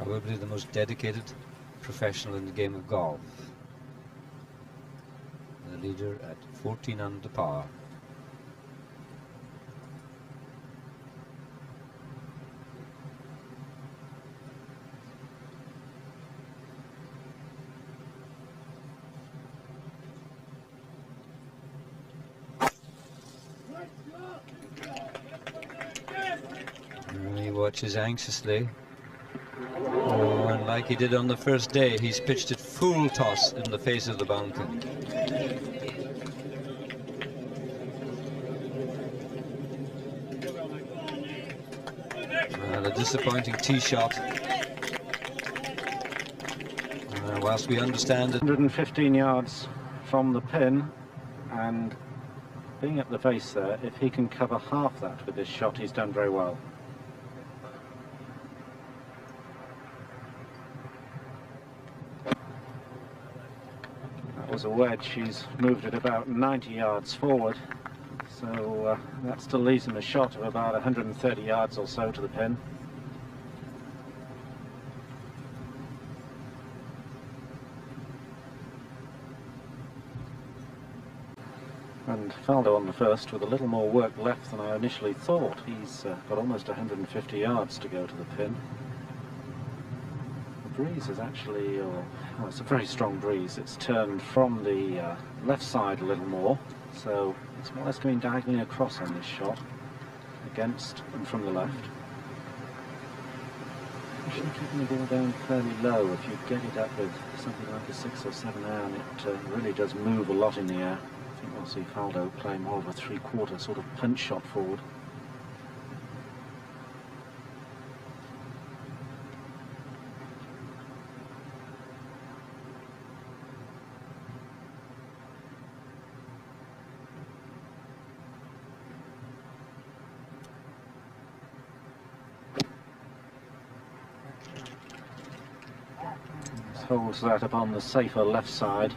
Probably the most dedicated professional in the game of golf. The leader at 14 under par. And he watches anxiously. Oh, and like he did on the first day, he's pitched it full toss in the face of the bunker. And a disappointing tee shot. Whilst we understand it, 115 yards from the pin, and being at the face there, if he can cover half that with this shot, he's done very well. That was a wedge. He's moved it about 90 yards forward, so that still leaves him a shot of about 130 yards or so to the pin. And Faldo on the first with a little more work left than I initially thought. He's got almost 150 yards to go to the pin. The breeze is actually, it's a very strong breeze. It's turned from the left side a little more, so it's more or less going diagonally across on this shot, against and from the left. Actually keeping the ball down fairly low. If you get it up with something like a 6 or 7 iron, it really does move a lot in the air. I think we'll see Faldo play more of a 3/4 sort of punch shot forward. Holds that up on the safer left side.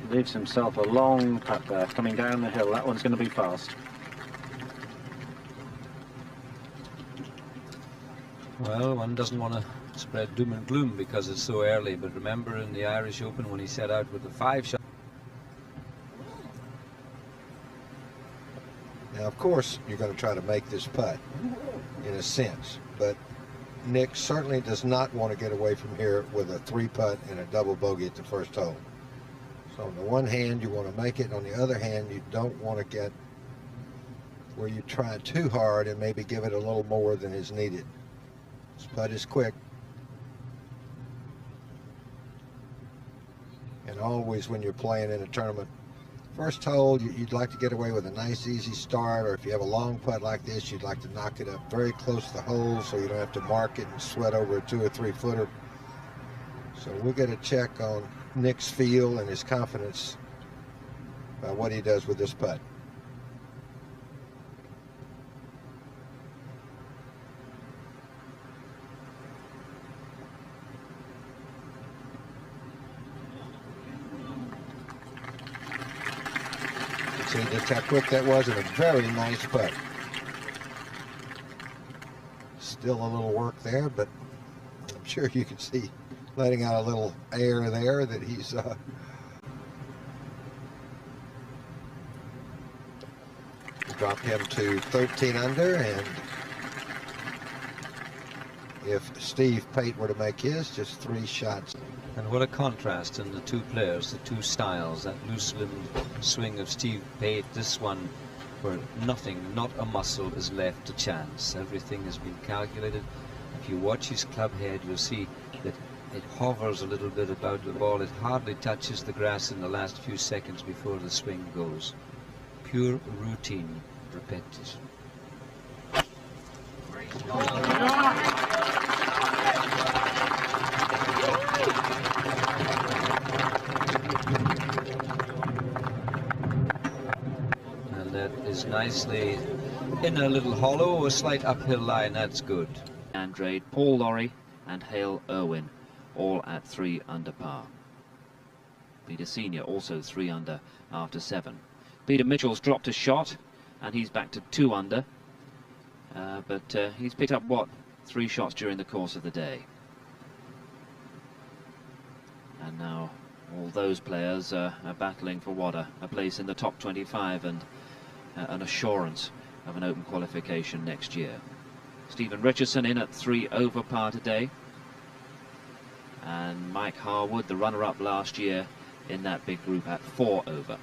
Leaves himself a long putt there, coming down the hill. That one's going to be fast. well, one doesn't want to spread doom and gloom because it's so early, but remember in the Irish Open when he set out with the 5 shot. Now, of course, you're going to try to make this putt in a sense, but Nick certainly does not want to get away from here with a 3-putt and a double bogey at the first hole. So on the one hand, you want to make it. On the other hand, you don't want to get where you try too hard and maybe give it a little more than is needed. This putt is quick. And always when you're playing in a tournament, first hole, you'd like to get away with a nice, easy start, or if you have a long putt like this, you'd like to knock it up very close to the hole so you don't have to mark it and sweat over a 2 or 3 footer. So we'll get a check on Nick's feel and his confidence about what he does with this putt. See just how quick that was, and a very nice putt. Still a little work there, but I'm sure you can see letting out a little air there that he's dropped him to 13 under, and if Steve Pate were to make his, just 3 shots. And what a contrast in the two players, the two styles, that loose-limbed swing of Steve Pate, this one where nothing, not a muscle is left to chance. Everything has been calculated. If you watch his club head, you'll see that it hovers a little bit about the ball. It hardly touches the grass in the last few seconds before the swing goes. Pure routine, repetition. And that is nicely in a little hollow, a slight uphill line. That's good. Andrade, Paul Lawrie and Hale Irwin all at 3 under par. Peter Senior also 3 under after 7. Peter Mitchell's dropped a shot and he's back to 2 under, but he's picked up what, 3 shots during the course of the day. And now all those players are battling for what, a place in the top 25 and an assurance of an Open qualification next year. Stephen Richardson in at 3 over par today. And Mike Harwood, the runner-up last year in that big group, at 4 over.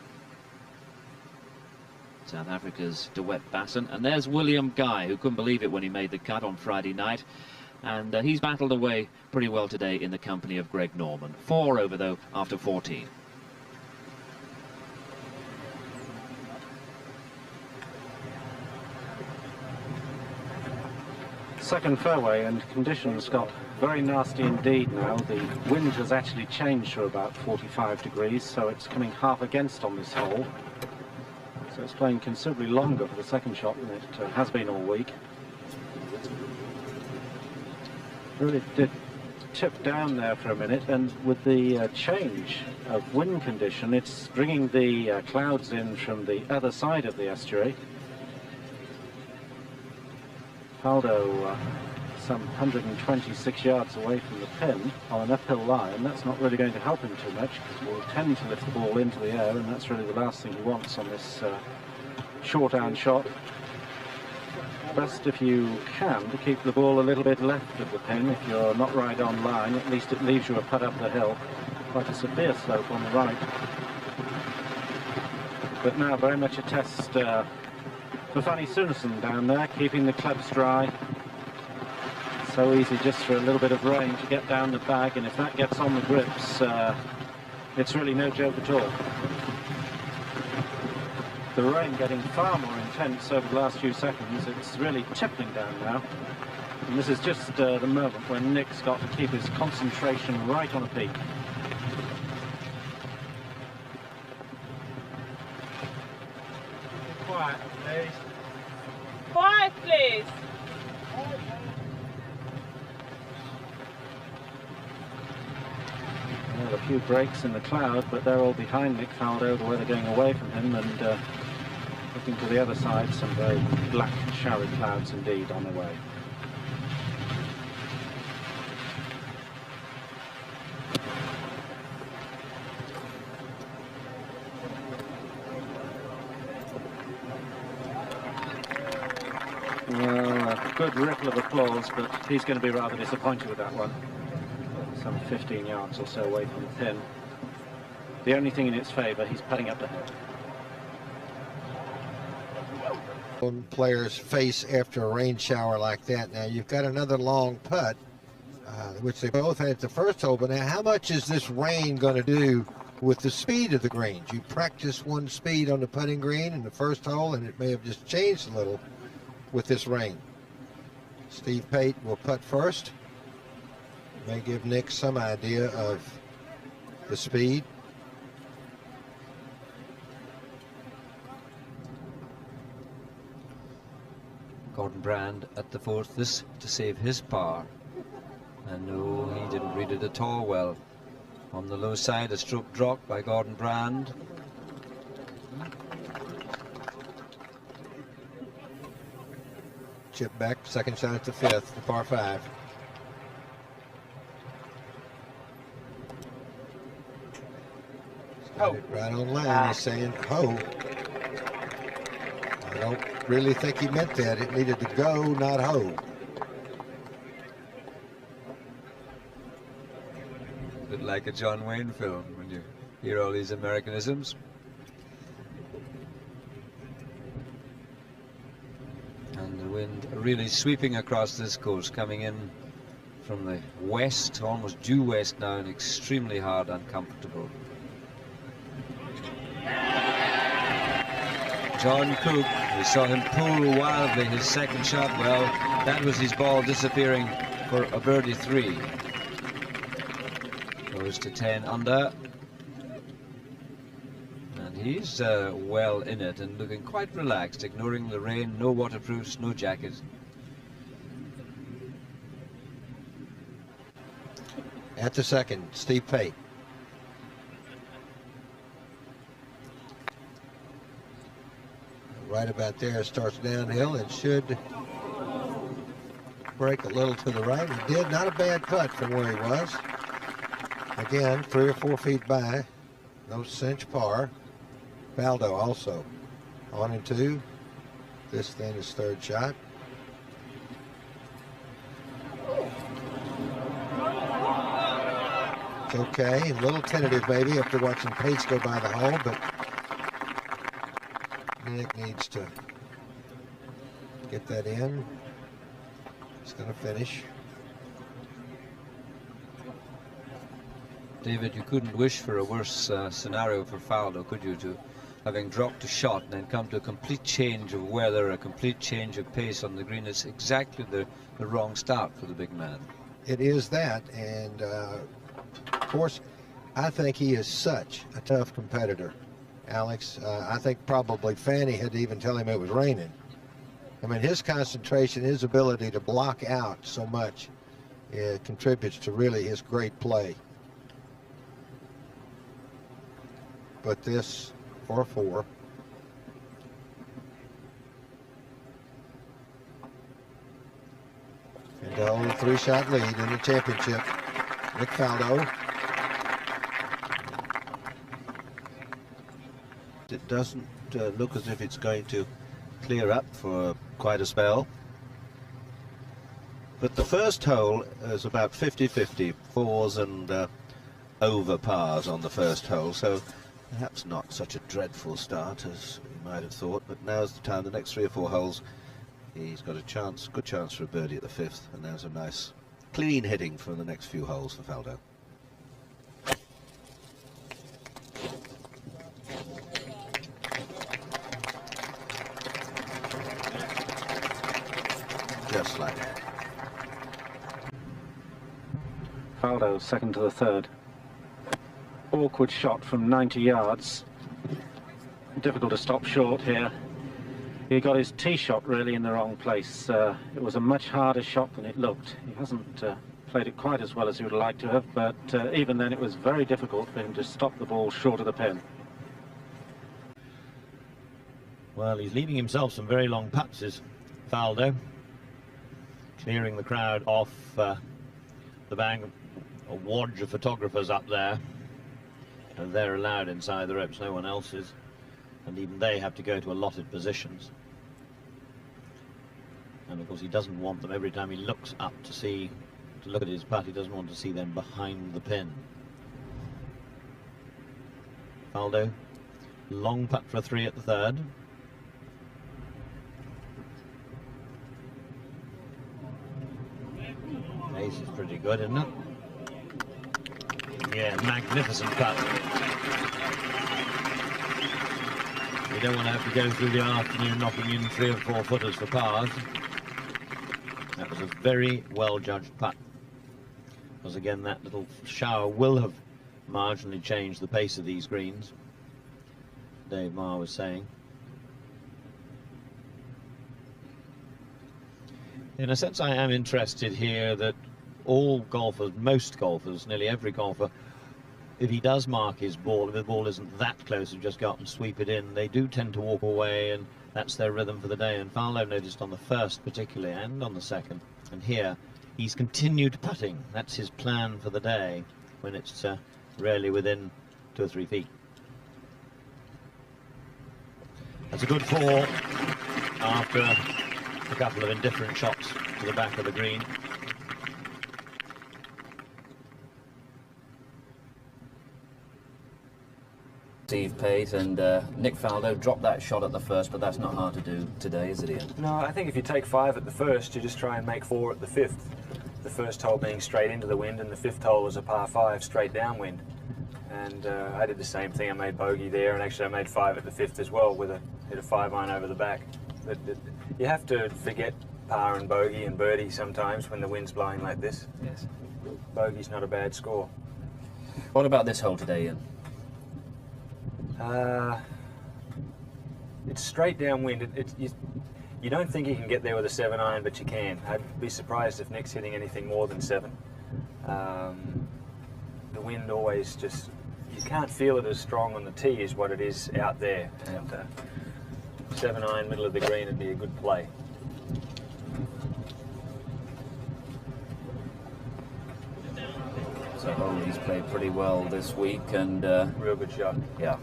South Africa's DeWet Basson. And there's William Guy, who couldn't believe it when he made the cut on Friday night. And he's battled away pretty well today in the company of Greg Norman. 4 over, though, after 14. Second fairway, and conditions got very nasty indeed now. The wind has actually changed to about 45 degrees, so it's coming half against on this hole. So it's playing considerably longer for the second shot than it has been all week. Really did tip down there for a minute, and with the change of wind condition, it's bringing the clouds in from the other side of the estuary. Faldo some 126 yards away from the pin on an uphill line. That's not really going to help him too much, because we'll tend to lift the ball into the air, and that's really the last thing he wants on this short iron shot. Best, if you can, to keep the ball a little bit left of the pin. If you're not right on line, at least it leaves you a putt up the hill. Quite a severe slope on the right. But now very much a test for Fanny Sunison down there, keeping the clubs dry. So easy just for a little bit of rain to get down the bag, and if that gets on the grips, it's really no joke at all. The rain getting far more intense over the last few seconds. It's really tippling down now. And this is just the moment when Nick's got to keep his concentration right on a peak. Quiet, please. Quiet, please. Well, a few breaks in the cloud, but they're all behind Nick Faldo, the weather going away from him, and looking to the other side, some very black, showery clouds indeed on their way. Well, a good ripple of applause, but he's going to be rather disappointed with that one. Some 15 yards or so away from the pin. The only thing in its favour, he's putting up the hill. Players face after a rain shower like that. Now you've got another long putt, which they both had at the first hole, but now how much is this rain going to do with the speed of the greens? You practice one speed on the putting green in the first hole, and it may have just changed a little with this rain. Steve Pate will putt first. May give Nick some idea of the speed. Gordon Brand at the fourth, this to save his par. And no, he didn't read it at all well. On the low side, a stroke drop by Gordon Brand. Chip back, second shot at the fifth, the par 5. Right on line, he's saying, ho. I don't really think he meant that. It needed to go, not ho. A bit like a John Wayne film when you hear all these Americanisms. And the wind really sweeping across this course, coming in from the west, almost due west now, and extremely hard, uncomfortable. John Cook, we saw him pull wildly his second shot. Well, that was his ball disappearing for a birdie 3. Goes to 10 under. And he's well in it and looking quite relaxed, ignoring the rain, no waterproofs, no jacket. At the second, Steve Pate. Right about there, starts downhill and should break a little to the right. He did. Not a bad putt from where he was. Again, 3 or 4 feet by. No cinch par. Faldo also on and 2. This then is third shot. It's okay. A little tentative maybe after watching Pace go by the hole, but Nick needs to get that in. He's going to finish. David, you couldn't wish for a worse scenario for Faldo, could you? To having dropped a shot and then come to a complete change of weather, a complete change of pace on the green. It's exactly the wrong start for the big man. It is that, and of course, I think he is such a tough competitor, Alex. I think probably Fanny had to even tell him it was raining. I mean, his concentration, his ability to block out so much, contributes to really his great play. But this for 4. And to hold a 3-shot lead in the championship, Nick Faldo. It doesn't look as if it's going to clear up for quite a spell. But the first hole is about 50-50, 4s and over pars on the first hole, so perhaps not such a dreadful start as we might have thought, but now's the time. The next 3 or 4 holes, he's got a chance, good chance for a birdie at the 5th, and there's a nice clean hitting for the next few holes for Faldo. Just like that. Faldo second to the 3rd. Awkward shot from 90 yards. Difficult to stop short here. He got his tee shot really in the wrong place. It was a much harder shot than it looked. He hasn't played it quite as well as he would like to have, but even then it was very difficult for him to stop the ball short of the pin. Well, he's leaving himself some very long putts, is Faldo. Clearing the crowd off the bank. A wodge of photographers up there. And they're allowed inside the ropes, no one else is. And even they have to go to allotted positions. And of course he doesn't want them every time he looks up to look at his putt, he doesn't want to see them behind the pin. Faldo, long putt for a 3 at the 3rd. Pace is pretty good, isn't it? Yeah, magnificent putt. You don't want to have to go through the afternoon knocking in 3 or 4 footers for pars. That was a very well judged putt. Because again, that little shower will have marginally changed the pace of these greens, Dave Marr was saying. In a sense, I am interested here that all golfers, most golfers, nearly every golfer, if he does mark his ball, if the ball isn't that close and just go up and sweep it in, they do tend to walk away, and that's their rhythm for the day. And Faldo noticed on the 1st particularly, and on the 2nd, and here, he's continued putting. That's his plan for the day, when it's rarely within 2 or 3 feet. That's a good 4 after a couple of indifferent shots to the back of the green. Steve Pate and Nick Faldo dropped that shot at the 1st, but that's not hard to do today, is it, Ian? No, I think if you take 5 at the 1st, you just try and make 4 at the 5th. The 1st hole being straight into the wind, and the 5th hole was a par 5 straight downwind. And I did the same thing. I made bogey there, and actually I made 5 at the 5th as well with hit a 5-iron over the back. But you have to forget par and bogey and birdie sometimes when the wind's blowing like this. Yes. Bogey's not a bad score. What about this hole today, Ian? It's straight downwind. You don't think you can get there with a 7-iron, but you can. I'd be surprised if Nick's hitting anything more than 7. The wind always just, you can't feel it as strong on the tee as what it is out there. And 7-iron, middle of the green would be a good play. a hole he's played pretty well this week, and Real good shot. yeah.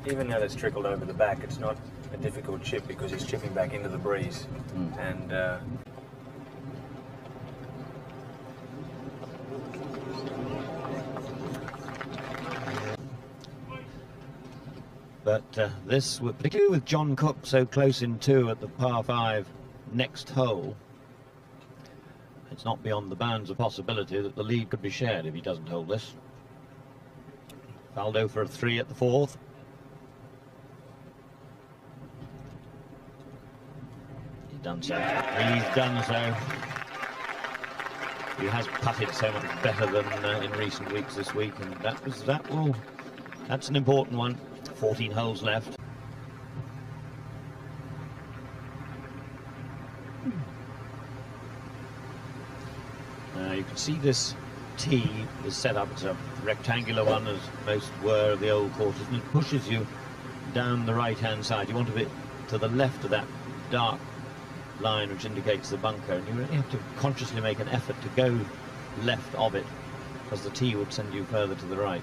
Even though it's trickled over the back, it's not a difficult chip because he's chipping back into the breeze. And But this, particularly with John Cook so close in two at the par 5 next hole, it's not beyond the bounds of possibility that the lead could be shared if he doesn't hold this. Faldo for a 3 at the 4th. He's done so. He's done so. He has putted so much better than in recent weeks this week, and that's an important one. 14 holes left. You can see this tee is set up as a rectangular one, as most were of the old quarters, and it pushes you down the right-hand side. You want to be to the left of that dark line which indicates the bunker, and you really have to consciously make an effort to go left of it, because the tee would send you further to the right.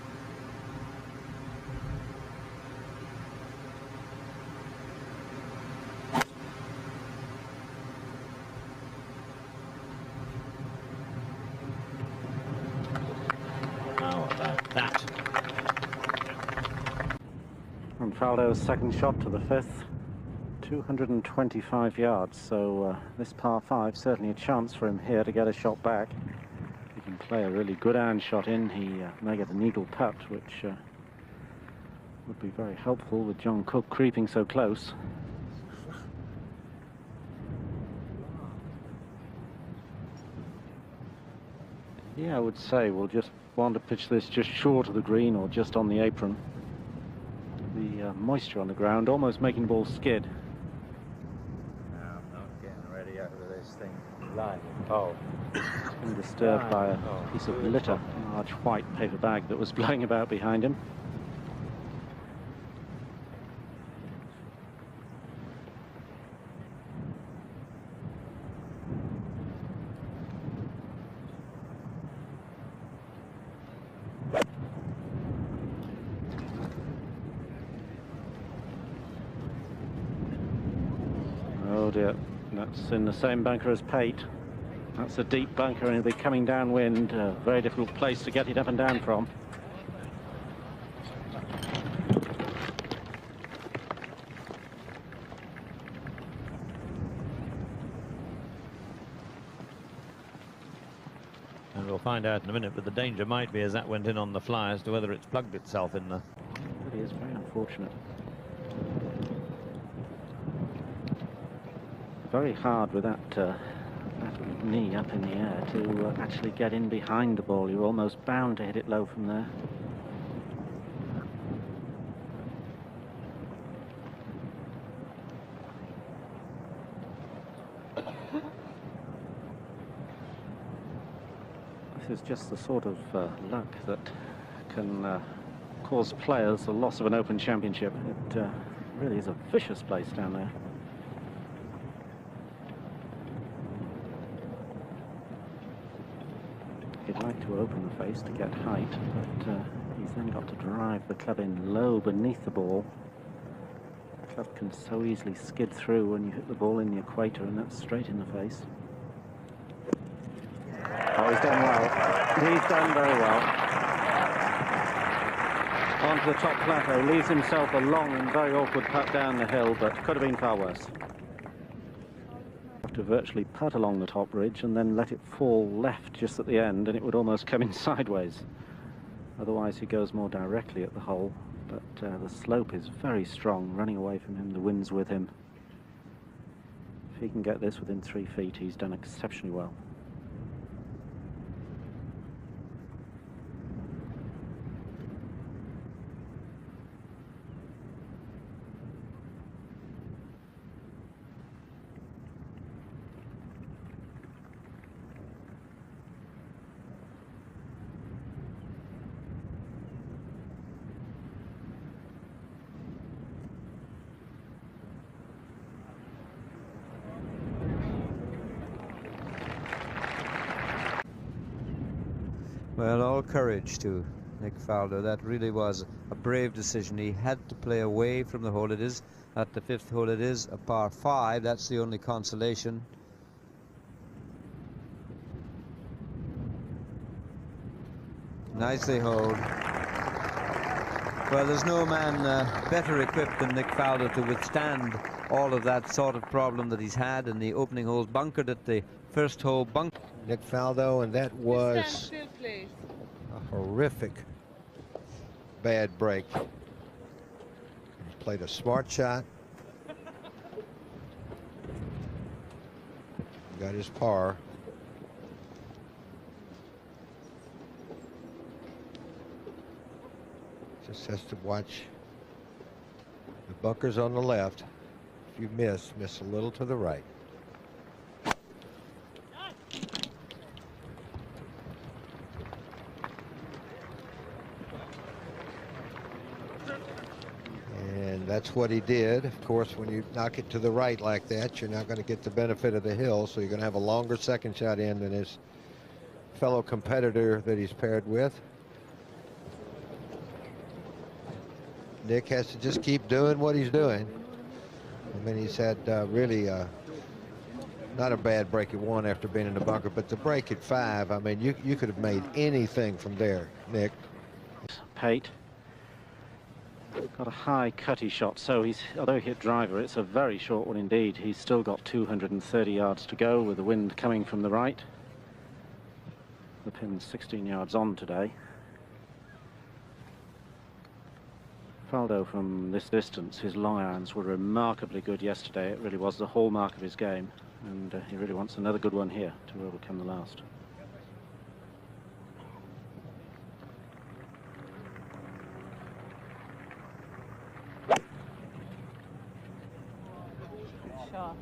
And Faldo's second shot to the 5th, 225 yards, so this par 5 certainly a chance for him here to get a shot back. If he can play a really good iron shot in, he may get an eagle putt, which would be very helpful with John Cook creeping so close. Yeah, I would say we'll just want to pitch this just short of the green or just on the apron. The moisture on the ground almost making the ball skid. No, I'm not getting ready out of this thing live. Oh. It's been disturbed by a piece of litter, a large white paper bag that was blowing about behind him. Oh dear, that's in the same bunker as Pate. That's a deep bunker and it'll be coming downwind. A very difficult place to get it up and down from. And we'll find out in a minute, but the danger might be, as that went in on the fly, as to whether it's plugged itself in there. It is very unfortunate. Very hard with that knee up in the air to actually get in behind the ball. You're almost bound to hit it low from there. This is just the sort of luck that can cause players the loss of an Open Championship. It really is a vicious place down there. He'd like to open the face to get height, but he's then got to drive the club in low beneath the ball. The club can so easily skid through when you hit the ball in the equator, and that's straight in the face. Oh, he's done well. He's done very well. Onto the top plateau, leaves himself a long and very awkward putt down the hill, but could have been far worse. To virtually putt along the top ridge and then let it fall left just at the end, and it would almost come in sideways. Otherwise he goes more directly at the hole, but the slope is very strong, running away from him, the wind's with him. If he can get this within 3 feet, he's done exceptionally well. Well, all courage to Nick Faldo. That really was a brave decision. He had to play away from the hole. It is at the 5th hole. It is a par 5. That's the only consolation. Nicely holed. Well, there's no man better equipped than Nick Faldo to withstand all of that sort of problem that he's had in the opening holes. Bunkered at the 1st hole. Nick Faldo, and that was Stand still, please. a horrific bad break. He played a smart shot. Got his par. Just has to watch the bunkers on the left. If you miss a little to the right. And that's what he did. Of course, when you knock it to the right like that, you're not going to get the benefit of the hill, so you're going to have a longer second shot in than his fellow competitor that he's paired with. Nick has to just keep doing what he's doing. I mean, he's had really not a bad break at 1 after being in the bunker, but the break at 5, I mean, you could have made anything from there, Nick. Pate got a high cutty shot, so although he hit driver, it's a very short one indeed. He's still got 230 yards to go with the wind coming from the right. The pin's 16 yards on today. Faldo, from this distance, his long irons were remarkably good yesterday. It really was the hallmark of his game, and he really wants another good one here to overcome the last. Sure.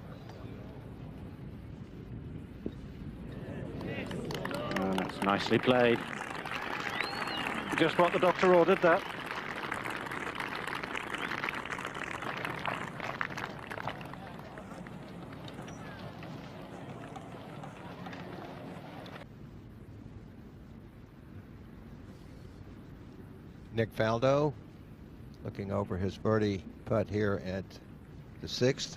And that's nicely played. Just what the doctor ordered, that. Nick Faldo looking over his birdie putt here at the 6th.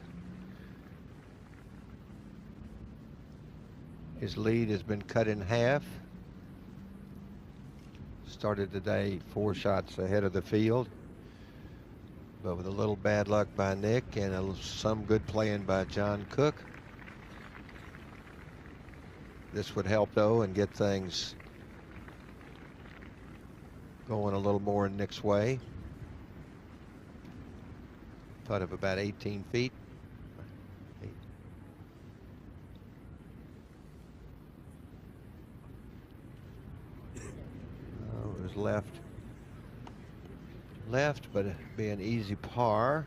His lead has been cut in half. Started today 4 shots ahead of the field, but with a little bad luck by Nick and some good playing by John Cook. This would help though and get things going a little more in Nick's way. Putt of about 18 feet. Oh, it was left, but it'd be an easy par.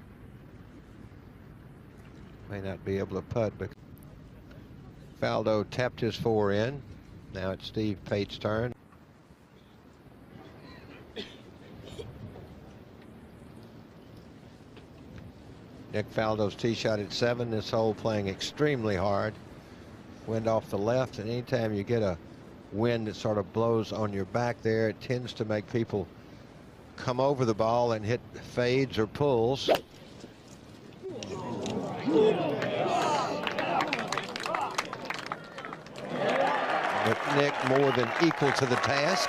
May not be able to putt, but Faldo tapped his 4 in. Now it's Steve Pate's turn. Nick Faldo's tee shot at 7 this hole, playing extremely hard. Wind off the left, and anytime you get a wind that sort of blows on your back there, it tends to make people come over the ball and hit fades or pulls. But Nick more than equal to the task.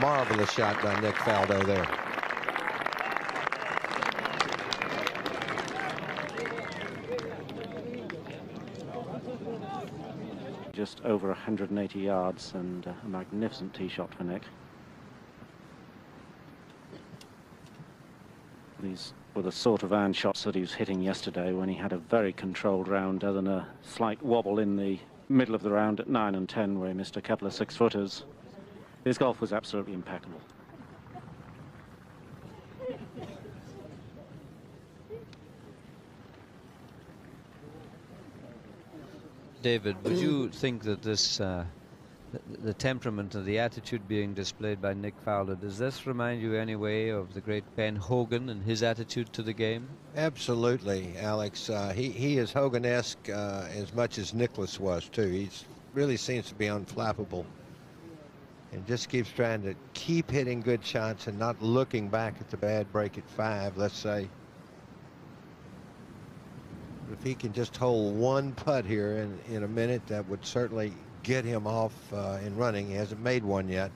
Marvelous shot by Nick Faldo there. Just over 180 yards and a magnificent tee shot for Nick. These were the sort of iron shots that he was hitting yesterday when he had a very controlled round, other than a slight wobble in the middle of the round at 9 and 10 where he missed a couple of 6-footers. His golf was absolutely impeccable. David, would you think that this, the temperament and the attitude being displayed by Nick Faldo, does this remind you any way of the great Ben Hogan and his attitude to the game? Absolutely, Alex. He is Hogan-esque as much as Nicklaus was too. He's really seems to be unflappable. And just keeps trying to keep hitting good shots and not looking back at the bad break at 5, let's say. If he can just hold one putt here in a minute, that would certainly get him off and running. He hasn't made one yet.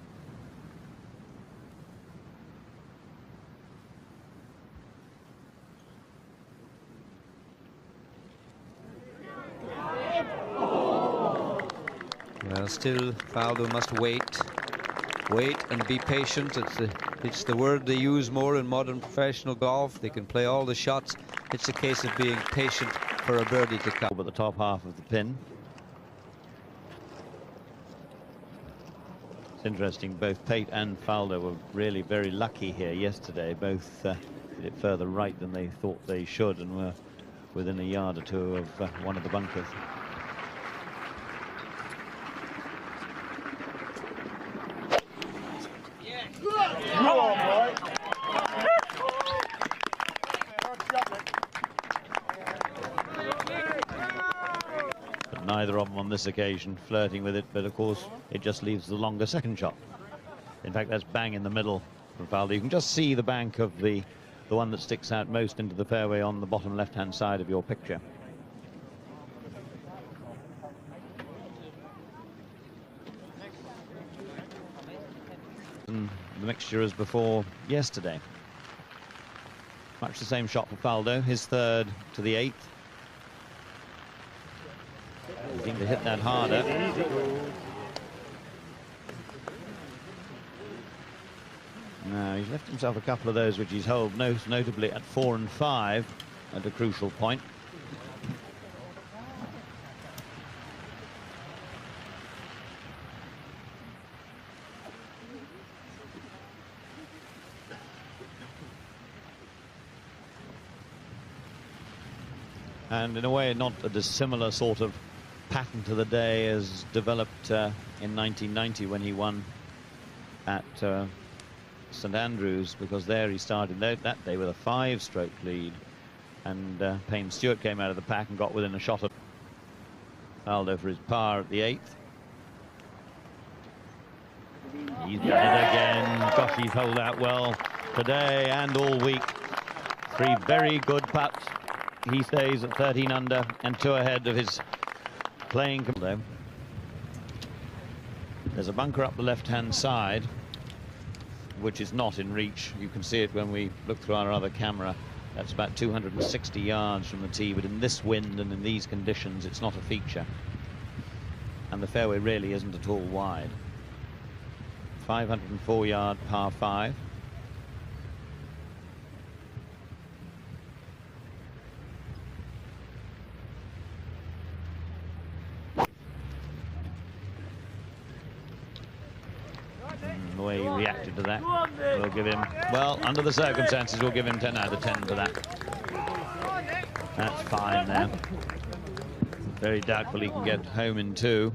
Well, still, Faldo must wait and be patient. It's the word they use more in modern professional golf. They can play all the shots. It's a case of being patient for a birdie to come. At the top half of the pin. It's interesting, both Pate and Faldo were really very lucky here yesterday. Both did it further right than they thought they should and were within a yard or two of one of the bunkers. But neither of them on this occasion flirting with it, but of course it just leaves the longer second shot. In fact, that's bang in the middle from Faldo. You can just see the bank of the one that sticks out most into the fairway on the bottom left-hand side of your picture. And the mixture as before yesterday. Much the same shot for Faldo, his 3rd to the 8th. He seemed to hit that harder. Now, he's left himself a couple of those which he's held most notably at 4 and 5 at a crucial point. And in a way, not a dissimilar sort of pattern to the day as developed in 1990 when he won at St Andrews, because there he started that day with a 5-stroke lead, and Payne Stewart came out of the pack and got within a shot of Faldo for his par at the 8th. He's done it again. Gosh, he's held out well today and all week. 3 very good putts. He stays at 13 under and 2 ahead of his playing. There's a bunker up the left-hand side, which is not in reach. You can see it when we look through our other camera. That's about 260 yards from the tee, but in this wind and in these conditions, it's not a feature. And the fairway really isn't at all wide. 504-yard par 5. The way he reacted to that, we'll give him, well, under the circumstances, we'll give him 10 out of 10 for that. That's fine now. Very doubtful he can get home in 2.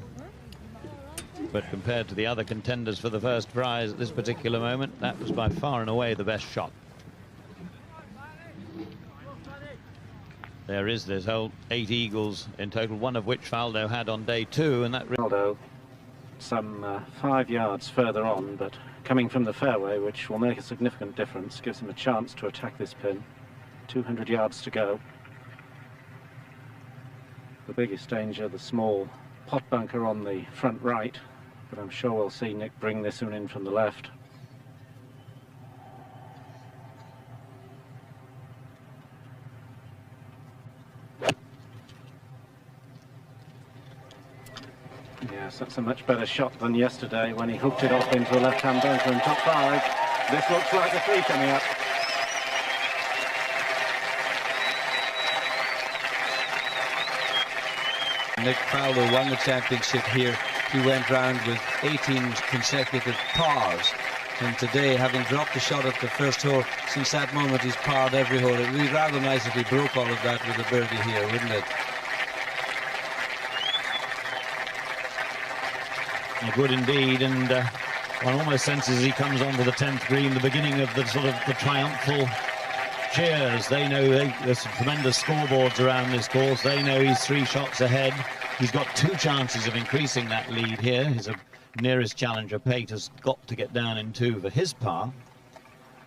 But compared to the other contenders for the first prize at this particular moment, that was by far and away the best shot. There's whole 8 eagles in total, one of which Faldo had on day 2, and that Faldo some 5 yards further on, but coming from the fairway, which will make a significant difference, gives him a chance to attack this pin. 200 yards to go. The biggest danger, the small pot bunker on the front right, but I'm sure we'll see Nick bring this one in from the left. Yes, that's a much better shot than yesterday when he hooked it off into a left-hand bunker and took 5. This looks like a 3 coming up. Nick Faldo won the championship here. He went round with 18 consecutive pars. And today, having dropped the shot at the first hole, since that moment he's parred every hole. It would be rather nice if he broke all of that with a birdie here, wouldn't it? It would indeed, and one almost senses he comes onto the 10th green, the beginning of the sort of the triumphal cheers. They know there's some tremendous scoreboards around this course. They know he's 3 shots ahead. He's got 2 chances of increasing that lead here. His nearest challenger, Pate, has got to get down in 2 for his par.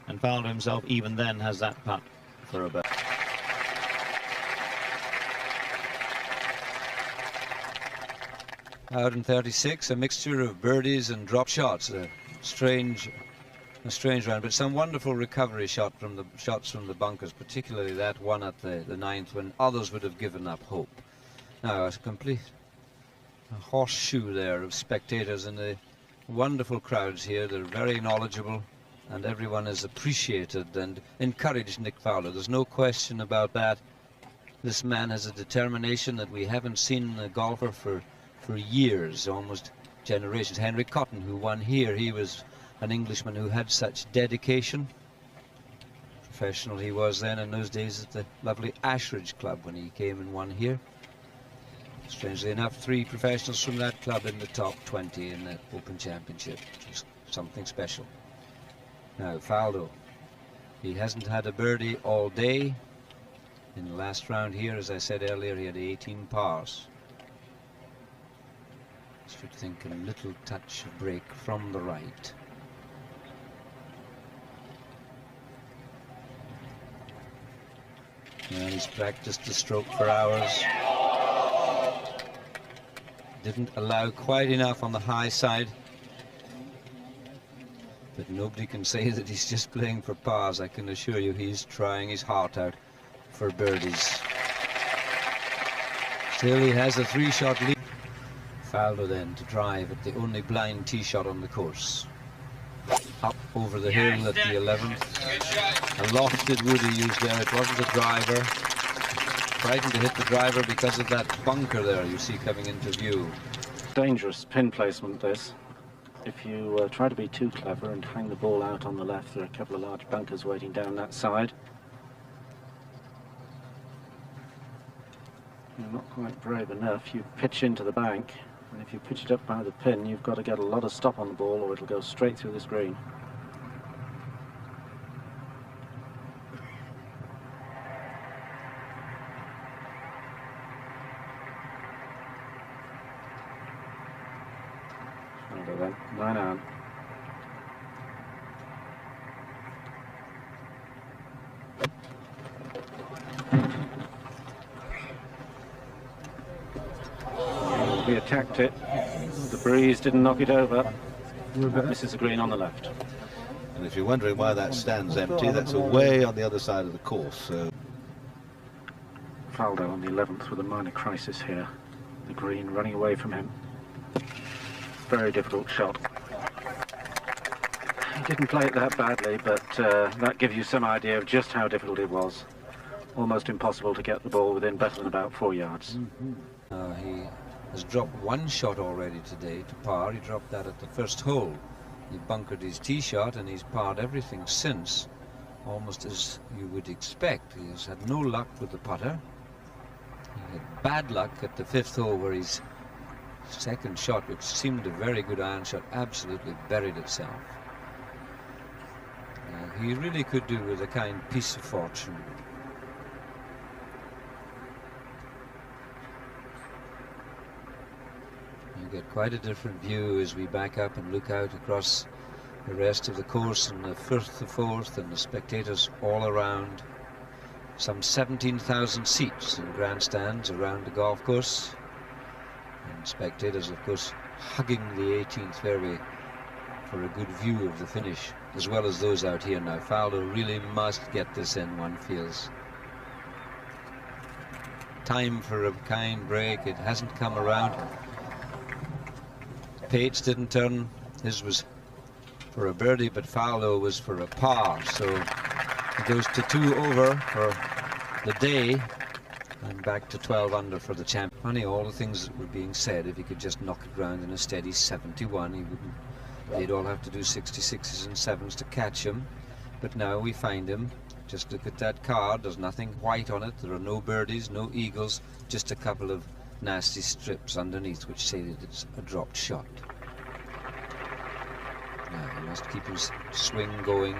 And Faldo himself, even then, has that putt for a birdie. Out in 36, a mixture of birdies and drop shots. A strange round, but some wonderful recovery shots from the bunkers, particularly that one at the 9th when others would have given up hope. Now a complete horseshoe there of spectators and the wonderful crowds here. They're very knowledgeable and everyone has appreciated and encouraged Nick Faldo. There's no question about that. This man has a determination that we haven't seen in a golfer for years, almost generations. Henry Cotton, who won here, he was an Englishman who had such dedication. Professional he was then in those days at the lovely Ashridge Club when he came and won here. Strangely enough, 3 professionals from that club in the top 20 in the Open Championship, which is something special. Now Faldo, he hasn't had a birdie all day. In the last round here, as I said earlier, he had 18 pars. Should think a little touch of break from the right. And he's practiced the stroke for hours. Didn't allow quite enough on the high side. But nobody can say that he's just playing for pars. I can assure you he's trying his heart out for birdies. Still he has a 3-shot lead. Faldo then to drive at the only blind tee shot on the course. Up over the hill at the 11th. A lofted wood he used there. It wasn't a driver. Frightened to hit the driver because of that bunker there you see coming into view. Dangerous pin placement this. If you try to be too clever and hang the ball out on the left, there are a couple of large bunkers waiting down that side. You're not quite brave enough. You pitch into the bank, and if you pitch it up by the pin, you've got to get a lot of stop on the ball or it'll go straight through the screen. Then 9 iron. He attacked it. The breeze didn't knock it over. Misses the green on the left. And if you're wondering why that stands empty, that's away on the other side of the course. So Faldo on the 11th with a minor crisis here. The green running away from him. Very difficult shot. He didn't play it that badly, but that gives you some idea of just how difficult it was. Almost impossible to get the ball within better than about 4 yards. He has dropped 1 shot already today to par. He dropped that at the first hole. He bunkered his tee shot and he's parred everything since, almost as you would expect. He has had no luck with the putter. He had bad luck at the 5th hole where his second shot, which seemed a very good iron shot, absolutely buried itself. He really could do with a kind piece of fortune. You get quite a different view as we back up and look out across the rest of the course and the 1st, the 4th, and the spectators all around. Some 17,000 seats in grandstands around the golf course. And spectators, of course, hugging the 18th fairway for a good view of the finish, as well as those out here now. Faldo really must get this in, one feels. Time for a kind break. It hasn't come around. Pates didn't turn. His was for a birdie, but Faldo was for a par. So he goes to 2 over for the day and back to 12 under for the champ. Funny, all the things that were being said, if he could just knock it round in a steady 71, he wouldn't. They'd all have to do 66s and 7s to catch him. But now we find him. Just look at that card. There's nothing white on it. There are no birdies, no eagles, just a couple of nasty strips underneath which say that it's a dropped shot. Now he must keep his swing going.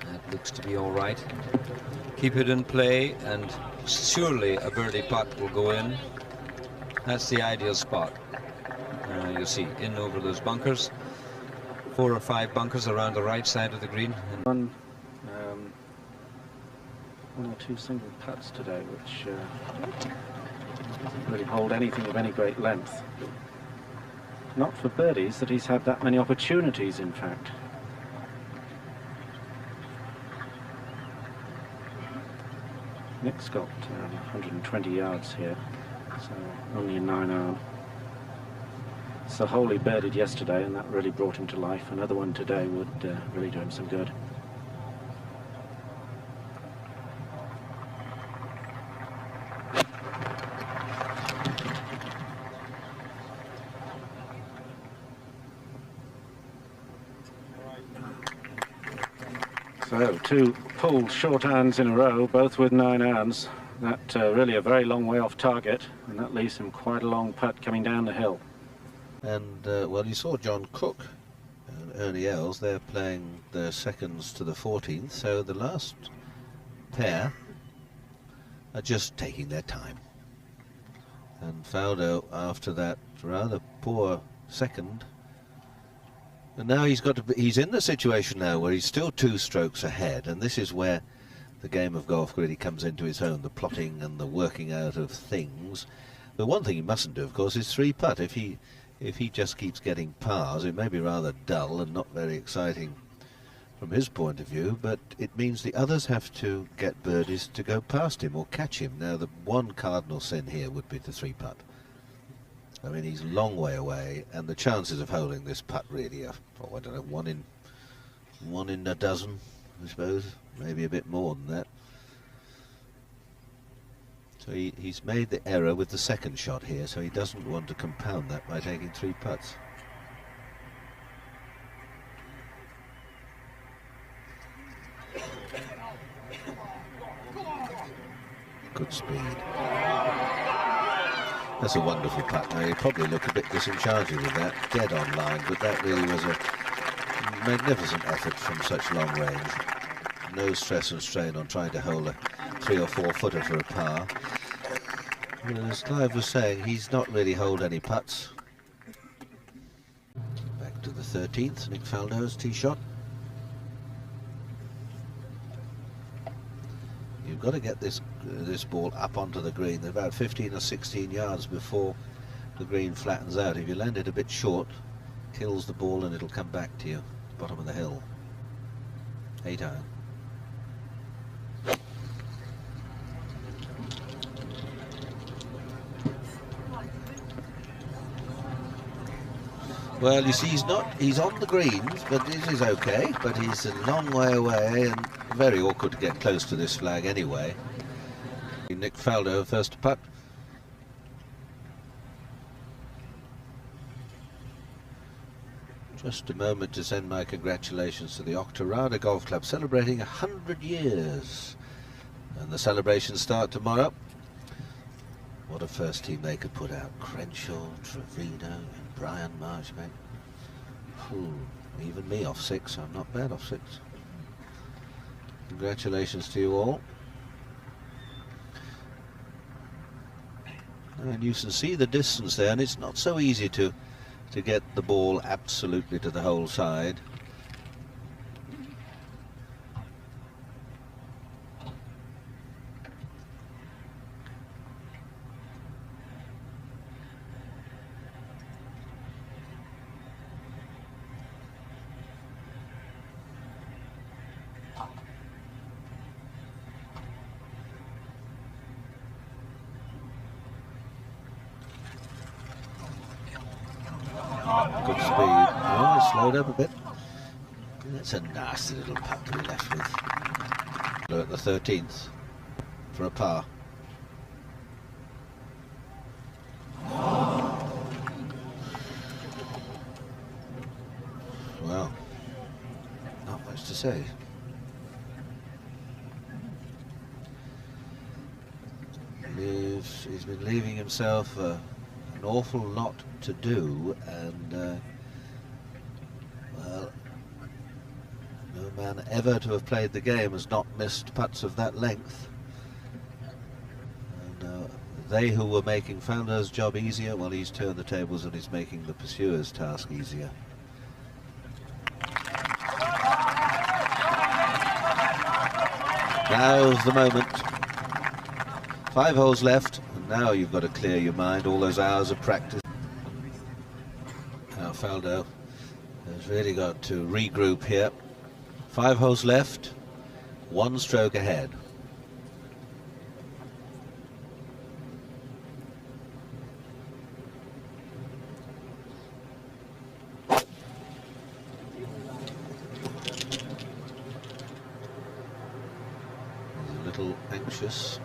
That looks to be all right. Keep it in play, and surely a birdie putt will go in. That's the ideal spot. You'll see in over those bunkers. 4 or 5 bunkers around the right side of the green. And one or two single putts today, which doesn't really hold anything of any great length. Not for birdies that he's had that many opportunities, in fact. Nick's got 120 yards here, so only a 9-iron. So Holy birdied yesterday, and that really brought him to life. Another one today would really do him some good. So 2 pulled short irons in a row, both with 9 irons. That really a very long way off target, and that leaves him quite a long putt coming down the hill. And well, you saw John Cook and Ernie Els. They're playing their seconds to the 14th, so the last pair are just taking their time. And Faldo, after that rather poor second, and now he's in the situation now where he's still 2 strokes ahead, and this is where the game of golf really comes into its own, the plotting and the working out of things. The one thing he mustn't do, of course, is 3-putt. If he just keeps getting pars, it may be rather dull and not very exciting from his point of view, but it means the others have to get birdies to go past him or catch him. Now, the one cardinal sin here would be the 3-putt. I mean, he's a long way away, and the chances of holding this putt really are, oh, I don't know, one in a dozen, I suppose, maybe a bit more than that. So he's made the error with the second shot here, so he doesn't want to compound that by taking 3 putts. Good speed. That's a wonderful putt. Now, you probably look a bit disenchanted with that, dead on line, but that really was a magnificent effort from such long range. No stress and strain on trying to hold a 3 or 4 footer for a par. And as Clive was saying, he's not really holed any putts. Back to the 13th, Nick Faldo's tee shot. You've got to get this ball up onto the green. They're about 15 or 16 yards before the green flattens out. If you land it a bit short, kills the ball and it'll come back to you, bottom of the hill. 8-iron. Well, you see, he's on the greens, but it is okay, but he's a long way away and very awkward to get close to this flag anyway. Nick Faldo, first to putt. Just a moment to send my congratulations to the Octorada Golf Club, celebrating 100 years. And the celebrations start tomorrow. What a first team they could put out. Crenshaw, Trevino, and Brian Marchbank. Even me off 6. I'm not bad off 6. Congratulations to you all. And you can see the distance there, and it's not so easy to get the ball absolutely to the hole side. Good speed. Oh, slowed up a bit. That's a nasty little putt to be left with. At the 13th for a par. Well, not much to say. He's been leaving himself an awful lot to do, and well, No man ever to have played the game has not missed putts of that length. And they who were making Faldo's job easier, well, he's turned the tables and he's making the pursuer's task easier. Now's the moment. 5 holes left, and now you've got to clear your mind, all those hours of practice. Now Faldo has really got to regroup here. 5 holes left, 1 stroke ahead. He's a little anxious.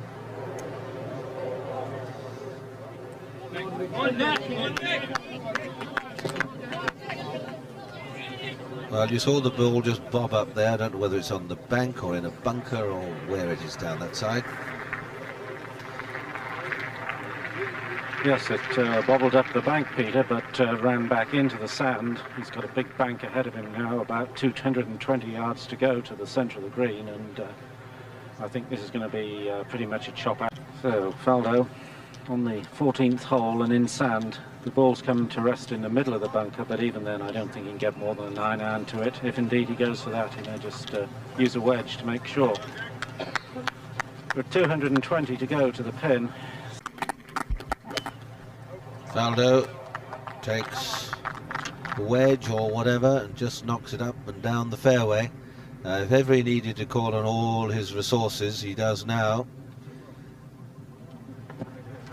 Well, you saw the ball just bob up there. I don't know whether it's on the bank or in a bunker or where it is down that side. Yes, it bobbled up the bank, Peter, but ran back into the sand. He's got a big bank ahead of him now, about 220 yards to go to the centre of the green, and I think this is going to be pretty much a chop out. So, Faldo on the 14th hole and in sand. The ball's come to rest in the middle of the bunker, but even then I don't think he can get more than a 9-iron to it. If indeed he goes for that, he may just use a wedge to make sure. With 220 to go to the pin. Faldo takes a wedge or whatever and just knocks it up and down the fairway. If ever he needed to call on all his resources, he does now.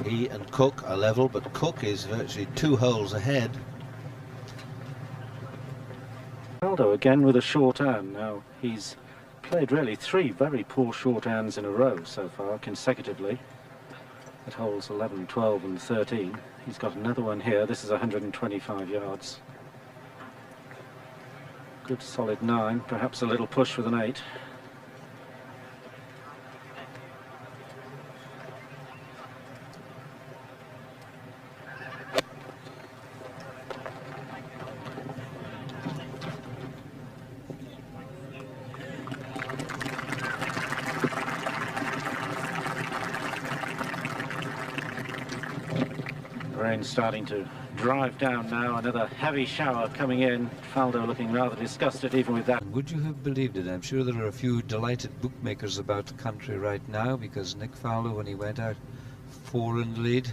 He and Cook are level, but Cook is virtually 2 holes ahead. Faldo again with a short iron. Now he's played really 3 very poor short irons in a row so far consecutively at holes 11, 12 and 13. He's got another one here. This is 125 yards. Good solid 9, perhaps a little push with an 8. Rain starting to drive down now, another heavy shower coming in. Faldo looking rather disgusted even with that. Would you have believed it? I'm sure there are a few delighted bookmakers about the country right now, because Nick Faldo, when he went out 4 in the lead,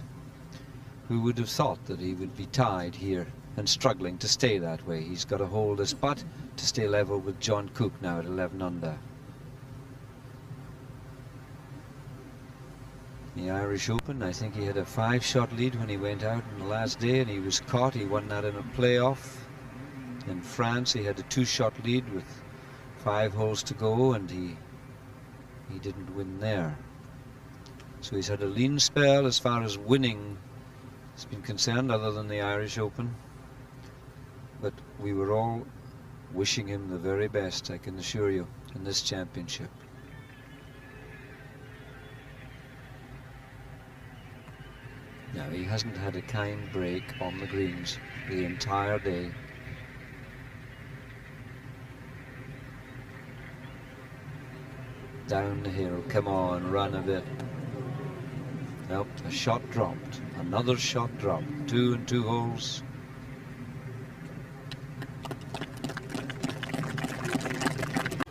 who would have thought that he would be tied here and struggling to stay that way? He's got to hold his putt to stay level with John Cook now at 11 under. The Irish Open, I think he had a 5-shot lead when he went out on the last day, and he was caught. He won that in a playoff. In France, he had a 2-shot lead with 5 holes to go, and he didn't win there. So he's had a lean spell as far as winning has been concerned, other than the Irish Open. But we were all wishing him the very best, I can assure you, in this championship. Now, he hasn't had a kind break on the greens the entire day. Down the hill, come on, run a bit. Nope, a shot dropped, another shot dropped, 2 and 2 holes.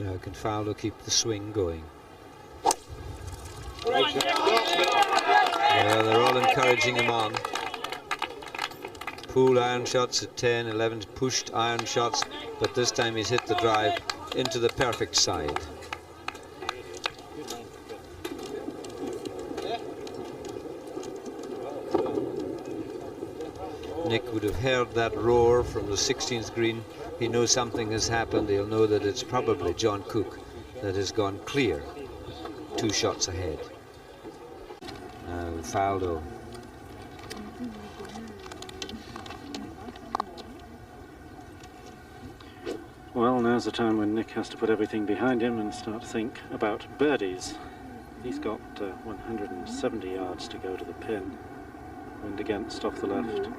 Now can Faldo keep the swing going? Yeah, they're all encouraging him on. Pool iron shots at 10, 11 pushed iron shots, but this time he's hit the drive into the perfect side. Nick would have heard that roar from the 16th green. He knows something has happened. He'll know that it's probably John Cook that has gone clear, 2 shots ahead. Now Faldo. Well, now's the time when Nick has to put everything behind him and start to think about birdies. He's got 170 yards to go to the pin. Wind against off the left.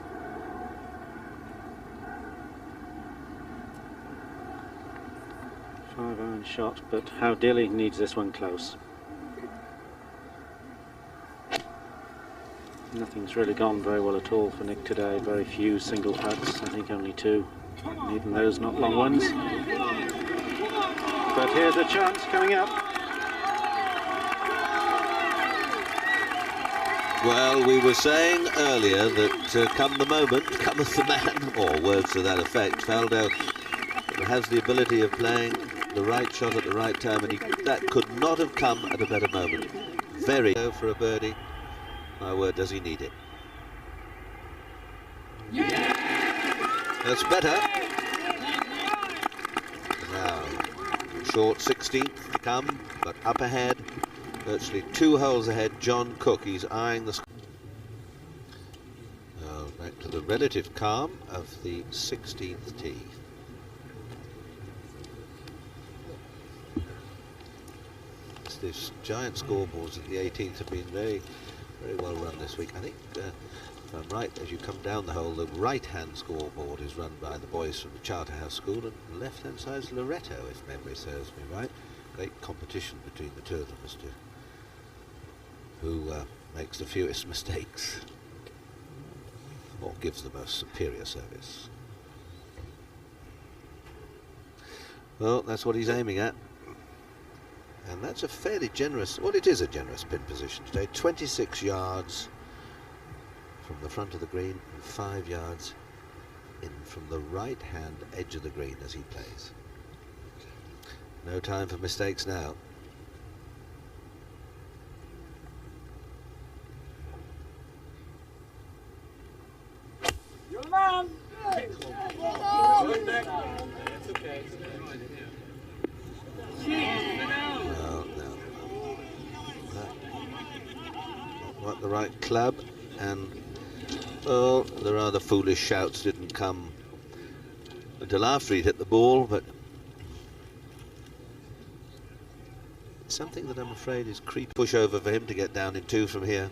5-iron shot, but how dearly he needs this one close. Nothing's really gone very well at all for Nick today. Very few single putts, I think only 2. And even those not long ones. But here's a chance coming up. Well, we were saying earlier that come the moment, cometh the man, or words to that effect. Faldo has the ability of playing the right shot at the right time, and that could not have come at a better moment. Very low for a birdie. My word, does he need it? That's better. Now, short 16th to come, but up ahead, virtually 2 holes ahead, John Cook. He's eyeing the... Now, back to the relative calm of the 16th tee. This giant scoreboards at the 18th have been very well run this week. I think, if I'm right, as you come down the hole, the right-hand scoreboard is run by the boys from the Charterhouse School, and the left-hand side is Loretto, if memory serves me right. Great competition between the two of them as to who makes the fewest mistakes or gives the most superior service. Well, that's what he's aiming at. And that's a fairly generous, well, it is a generous pin position today. 26 yards from the front of the green and 5 yards in from the right-hand edge of the green as he plays. No time for mistakes now. Your man! Not the right club, and well, the rather foolish shouts didn't come until after he'd hit the ball, but it's something that I'm afraid is creepy. Push over for him to get down in 2 from here.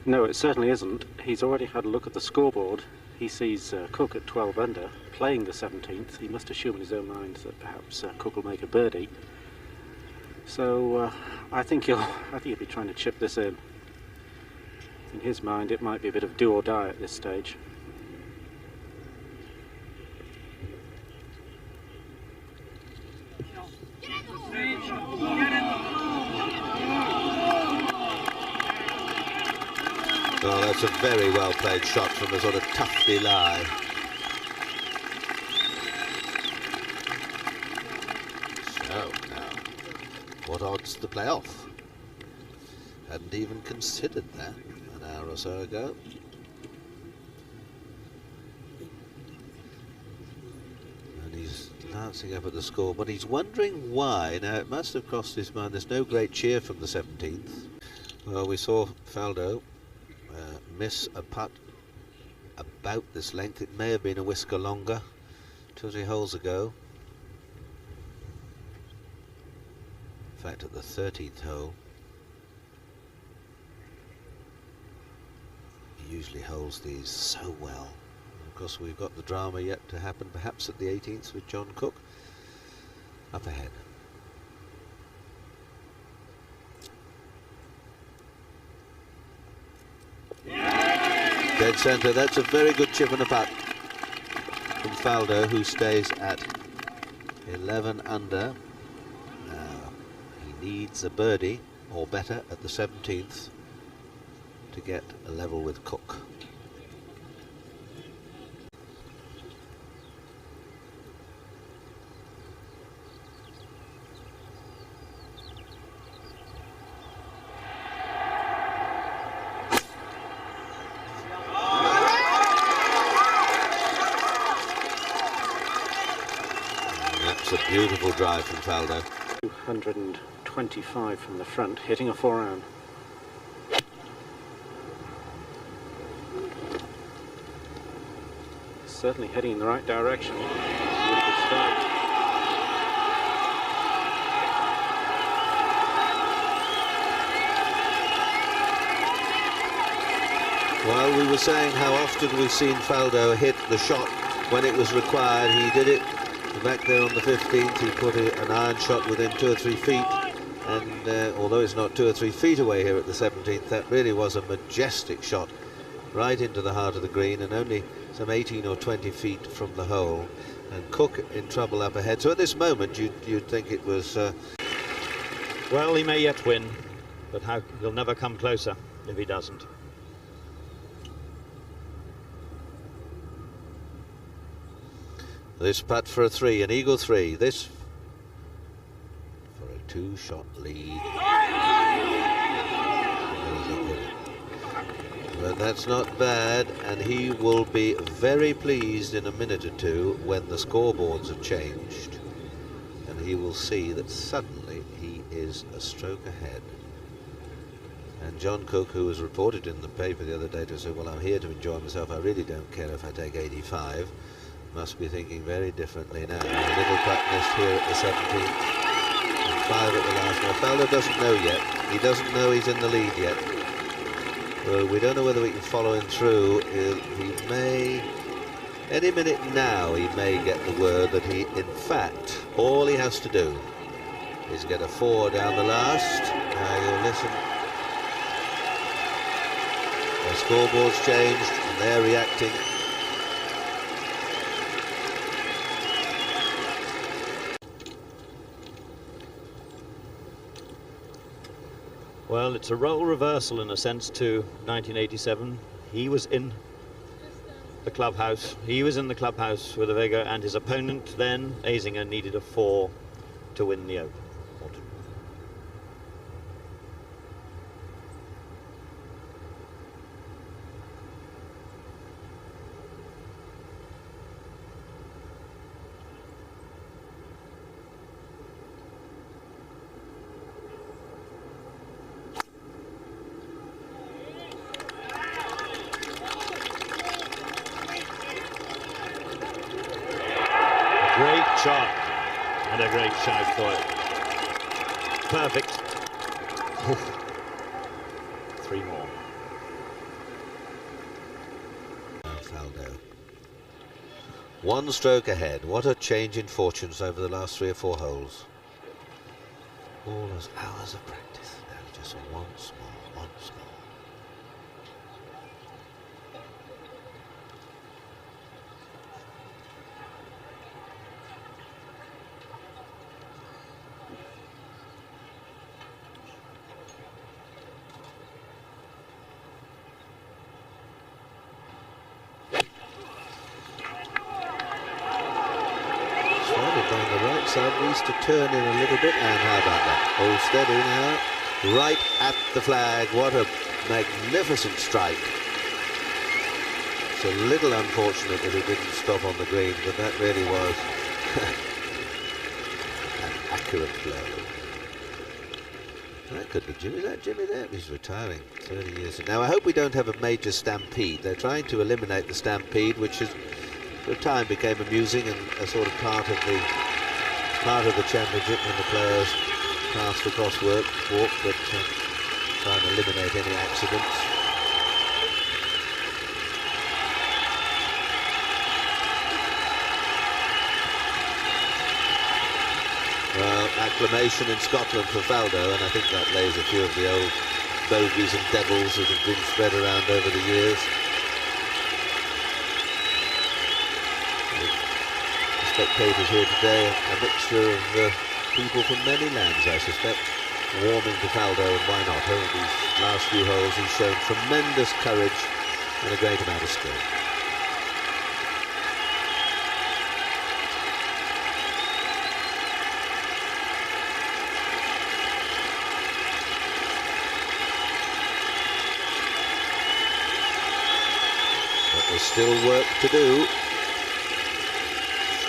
No, it certainly isn't. He's already had a look at the scoreboard. He sees Cook at 12 under, playing the 17th. He must assume in his own mind that perhaps Cook will make a birdie. So I think he'll be trying to chip this in. In his mind, it might be a bit of do or die at this stage. Oh, that's a very well played shot from a sort of tufty lie. So now, what odds to play off? Hadn't even considered that an hour or so ago. And he's glancing up at the score, but he's wondering why. Now, it must have crossed his mind. There's no great cheer from the 17th. Well, we saw Faldo miss a putt about this length. It may have been a whisker longer 2 or 3 holes ago. In fact, at the 13th hole, he usually holds these so well. And of course, we've got the drama yet to happen, perhaps at the 18th with John Cook up ahead. Dead centre. That's a very good chip and a putt from Faldo, who stays at 11 under. Now he needs a birdie or better at the 17th to get a level with Cook. A beautiful drive from Faldo. 225 from the front, hitting a 4-iron. Certainly heading in the right direction. Really good start. While we were saying how often we've seen Faldo hit the shot when it was required, he did it Back there on the 15th, he put an iron shot within 2 or 3 feet, and although it's not 2 or 3 feet away here at the 17th, that really was a majestic shot right into the heart of the green, and only some 18 or 20 feet from the hole. And Cook in trouble up ahead. So at this moment, you'd think it was... Well, he may yet win, but he'll never come closer if he doesn't. This putt for a 3, an eagle 3. This for a 2-shot lead. But that's not bad, and he will be very pleased in a minute or two when the scoreboards have changed, and he will see that suddenly he is a stroke ahead. And John Cook, who was reported in the paper the other day to say, well, I'm here to enjoy myself, I really don't care if I take 85, must be thinking very differently now. A little putt missed here at the 17th, and 5 at the last. Now Faldo doesn't know yet. He doesn't know he's in the lead yet. Well, we don't know whether we can follow him through. He may, any minute now, he may get the word that he, in fact, all he has to do is get a 4 down the last. Now you'll listen. The scoreboard's changed and they're reacting. Well, it's a role reversal in a sense to 1987. He was in the clubhouse. He was in the clubhouse with a Vega, and his opponent then, Azinger, needed a 4 to win the Open. Great shot, and a great shout for it. Perfect. 3 more. Faldo. 1 stroke ahead. What a change in fortunes over the last 3 or 4 holes. All those hours of practice. Now just once more, once more. Down the right side, needs to turn in a little bit, and how about that? Oh, steady now, right at the flag. What a magnificent strike. It's a little unfortunate that it didn't stop on the green, but that really was an accurate blow. That could be Jimmy. Is that Jimmy there? He's retiring 30 years. Now I hope we don't have a major stampede. They're trying to eliminate the stampede, which is for a time became amusing and a sort of part of the championship when the players passed across walk, but trying to eliminate any accidents. Well, acclamation in Scotland for Faldo, and I think that lays a few of the old bogies and devils that have been spread around over the years. Spectators here today, a mixture of people from many lands, I suspect, warming to Faldo, and why not? Over these last few holes he's shown tremendous courage and a great amount of skill. But there's still work to do.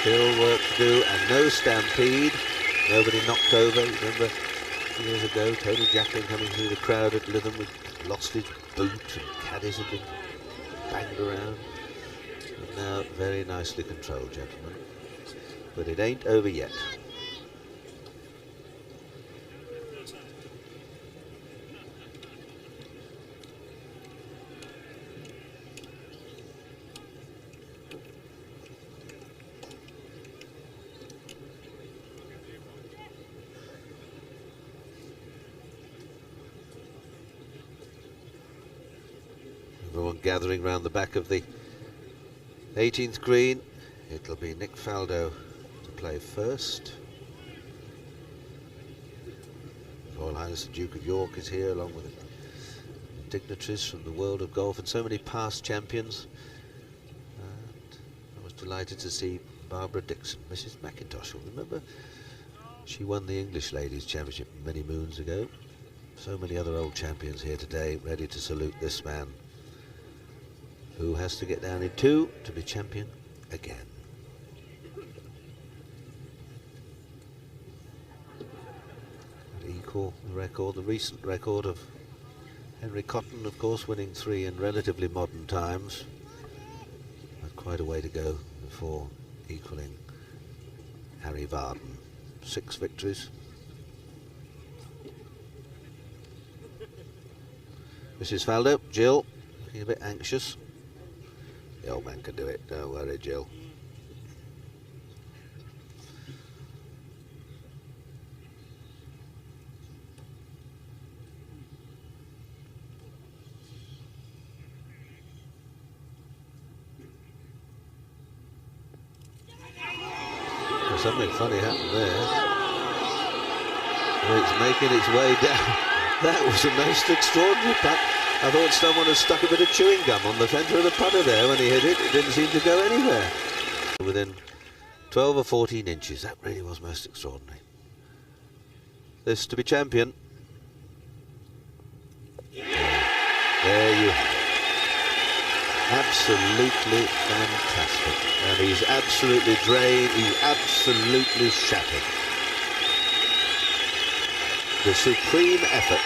Still work to do, and no stampede. Nobody knocked over. Remember years ago, Tony Jacklin coming through the crowd at Lytham, had lost his boot and caddies had been banged around. And now very nicely controlled, gentlemen. But it ain't over yet. gathering round the back of the 18th green. It'll be Nick Faldo to play first. His Royal Highness the Duke of York is here, along with dignitaries from the world of golf and so many past champions. And I was delighted to see Barbara Dixon, Mrs. McIntosh. You'll remember she won the English Ladies Championship many moons ago. So many other old champions here today, ready to salute this man who has to get down in 2 to be champion again. And equal the record, the recent record of Henry Cotton, of course, winning 3 in relatively modern times. But quite a way to go before equaling Harry Varden. 6 victories. Mrs. Faldo, Jill, looking a bit anxious. The old man can do it, don't worry, Jill. Well, something funny happened there. It's making its way down. That was the most extraordinary putt. I thought someone had stuck a bit of chewing gum on the centre of the putter there when he hit it. It didn't seem to go anywhere. Within 12 or 14 inches. That really was most extraordinary. This to be champion. There you have it. Absolutely fantastic. And he's absolutely drained. He's absolutely shattered. The supreme effort.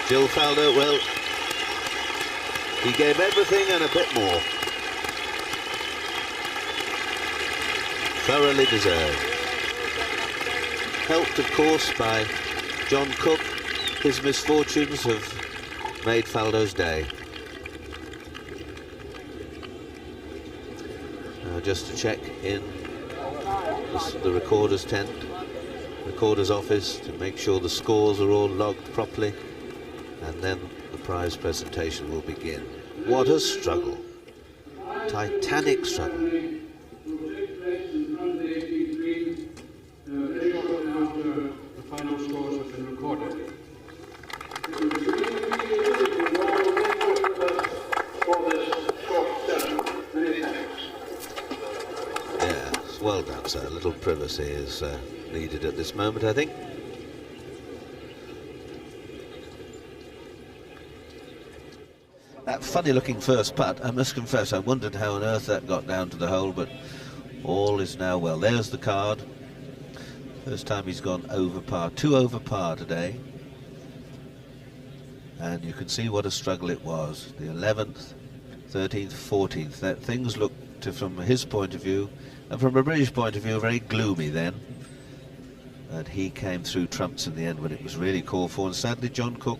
Jill Faldo, well, he gave everything and a bit more. Thoroughly deserved. Helped, of course, by John Cook. His misfortunes have made Faldo's day. Just to check in the recorder's tent, recorder's office, to make sure the scores are all logged properly, and then the prize presentation will begin. What a struggle. Titanic struggle. The final scores have been recorded. Well done, sir. A little privacy is needed at this moment, I think. That funny-looking first putt, I must confess, I wondered how on earth that got down to the hole, but all is now well. There's the card. First time he's gone over par. 2 over par today. And you can see what a struggle it was. The 11th, 13th, 14th. That things looked, from his point of view, and from a British point of view, very gloomy then. And he came through trumps in the end when it was really called for. And sadly, John Cook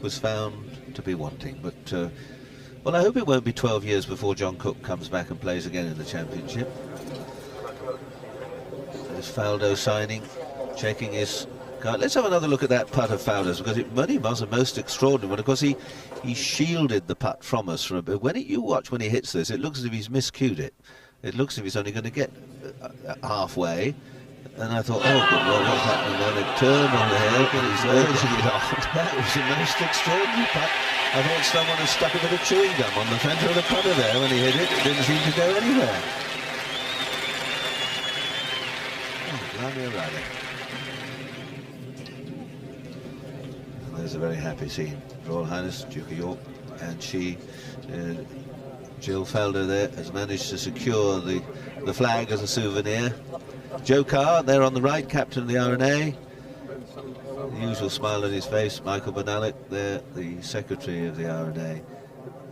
was found to be wanting. But, well, I hope it won't be 12 years before John Cook comes back and plays again in the championship. There's Faldo signing, checking his card. Let's have another look at that putt of Faldo's, because it really was a most extraordinary one. Of course, he shielded the putt from us for a bit. You watch when he hits this, it looks as if he's miscued it. It looks as if he's only going to get halfway. And I thought, oh, good Lord, what's happening there? It turned on the hill, and he's urging it on. That was the most extraordinary putt. I thought someone had stuck a bit of chewing gum on the centre of the putter there when he hit it. It didn't seem to go anywhere. Oh, blimey O'Reilly. And there's a very happy scene. Royal Highness, Duke of York, and she... Jill Faldo there has managed to secure the flag as a souvenir. Joe Carr there on the right, captain of the R&A. The usual smile on his face. Michael Benalek there, the secretary of the R&A.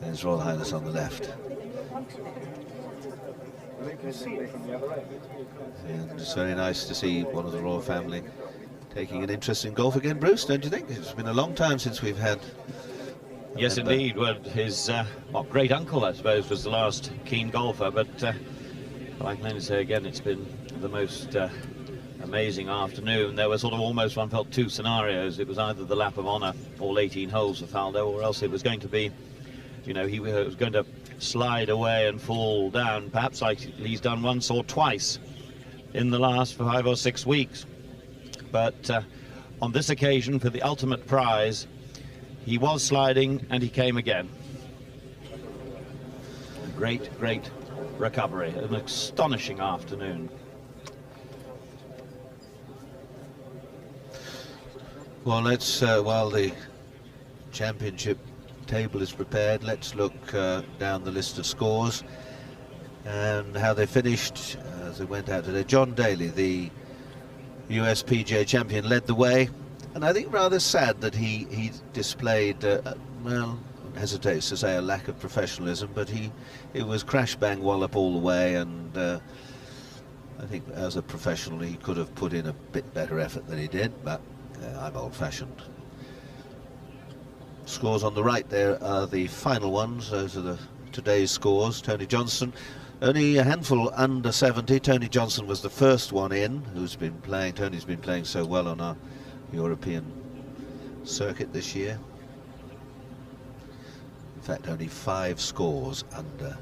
There's Royal Highness on the left. And it's very nice to see one of the royal family taking an interest in golf again. Bruce, don't you think? It's been a long time since we've had... Yes, indeed. Well, his great uncle, I suppose, was the last keen golfer, but I can only say again, it's been the most amazing afternoon. There were sort of almost, one felt, two scenarios. It was either the lap of honour, all 18 holes for Faldo, or else it was going to be, you know, he was going to slide away and fall down, perhaps like he's done once or twice in the last 5 or 6 weeks. But on this occasion, for the ultimate prize, he was sliding and he came again. A great, great recovery. An astonishing afternoon. Well, let's, while the championship table is prepared, let's look down the list of scores and how they finished as they went out today. John Daly, the US PGA champion, led the way, and I think rather sad that he displayed, well, hesitates to say a lack of professionalism, but it was crash bang wallop all the way, and I think as a professional he could have put in a bit better effort than he did, but I'm old-fashioned. Scores on the right there are the final ones. Those are today's scores. Tony Johnson, only a handful under 70. Tony Johnson was the first one in, who's been playing. Tony's been playing so well on our European circuit this year. In fact, only 5 scores under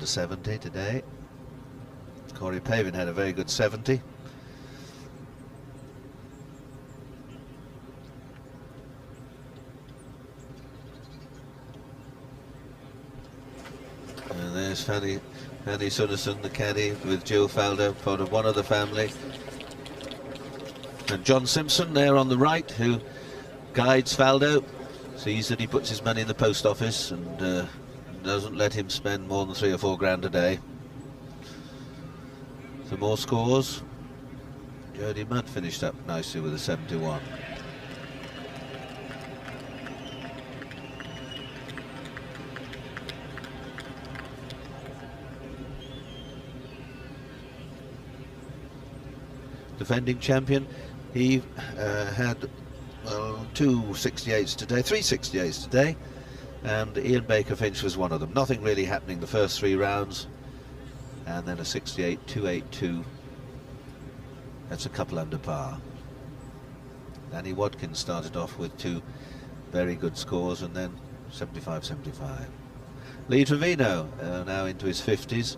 70 today. Corey Pavin had a very good 70. And there's Fanny Suderson, the caddy, with Jill Faldo, part of one of the family. And John Simpson there on the right, who guides Faldo, sees that he puts his money in the post office and doesn't let him spend more than 3 or 4 grand a day. Some more scores. Jody Mudd finished up nicely with a 71. Defending champion, he had, well, 2 68s today, 3 68s today, and Ian Baker Finch was one of them. Nothing really happening the first 3 rounds, and then a 68, 282. That's a couple under par. Danny Watkins started off with 2 very good scores, and then 75-75. Lee Trevino, now into his 50s.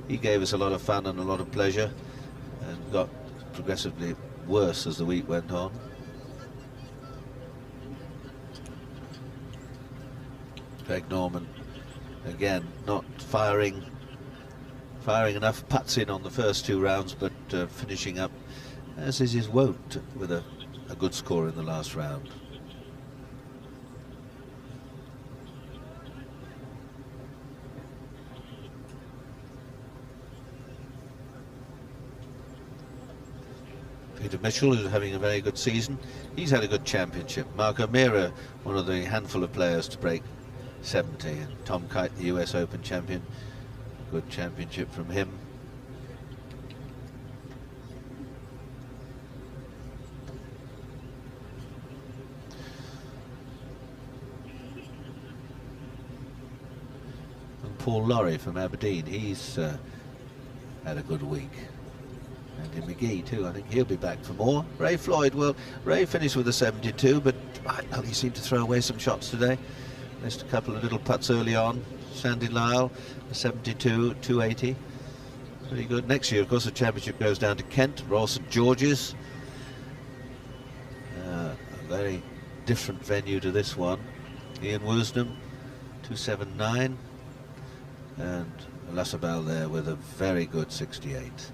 He gave us a lot of fun and a lot of pleasure, and got progressively worse as the week went on. Greg Norman, again, not firing enough putts in on the first 2 rounds, but finishing up, as is his wont, with a good score in the last round. Peter Mitchell is having a very good season. He's had a good championship. Mark O'Meara, one of the handful of players to break 70. And Tom Kite, the US Open champion, good championship from him. And Paul Lorry from Aberdeen, he's had a good week. Andy McGee too, I think he'll be back for more. Ray Floyd, well, Ray finished with a 72, but well, he seemed to throw away some shots today. Missed a couple of little putts early on. Sandy Lyle, a 72, 280. Pretty good. Next year, of course, the championship goes down to Kent, Royal St George's. A very different venue to this one. Ian Woosnam, 279. And Lasabelle there with a very good 68.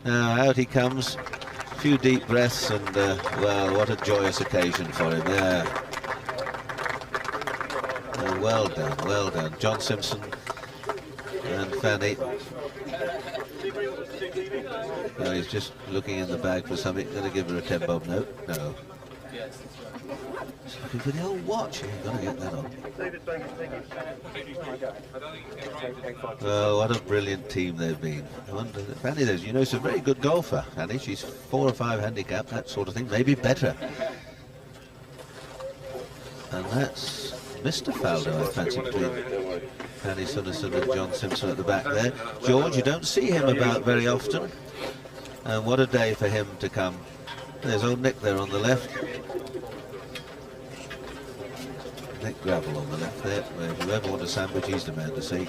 Now out he comes, a few deep breaths, and well, what a joyous occasion for him. Yeah. Well done, well done. John Simpson and Fanny. No, he's just looking in the bag for something. Going to give her a 10-bob note. No. He's looking for the old watch. You've got to get that on. Well, what a brilliant team they've been. I wonder, Fanny, you know, she's a very good golfer. Fanny, she's 4 or 5 handicap, that sort of thing, maybe better. And that's Mr. Faldo, I fancy, between Fanny Suderson and John Simpson at the back there. George, you don't see him about very often. And what a day for him to come. There's old Nick there on the left. Nick Gravel on the left there. Where if you ever want a sandwich, he's the man to see.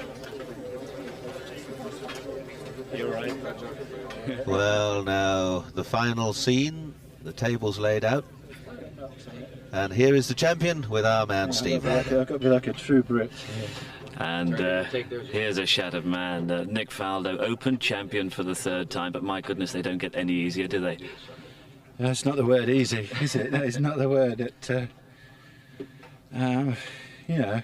You're right. Well, now, the final scene. The table's laid out. And here is the champion with our man, Steve Ryder. I've got to be like a true Brit. And here's a shattered man, Nick Faldo, Open champion for the 3rd time, but my goodness, they don't get any easier, do they? That's not the word easy, is it? That is not the word. You know,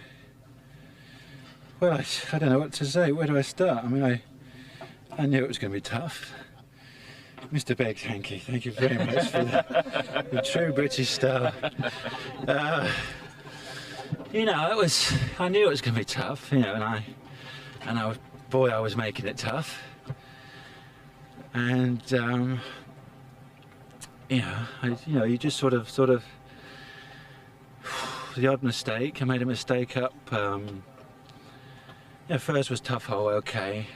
well, I don't know what to say. Where do I start? I mean, I knew it was going to be tough. Mr. Beggs, Hanky, thank you very much for the true British style. You know, I knew it was going to be tough, you know, and I was making it tough. And, you know, you just sort of, the odd mistake. I made a mistake up, yeah, first was tough hole, okay.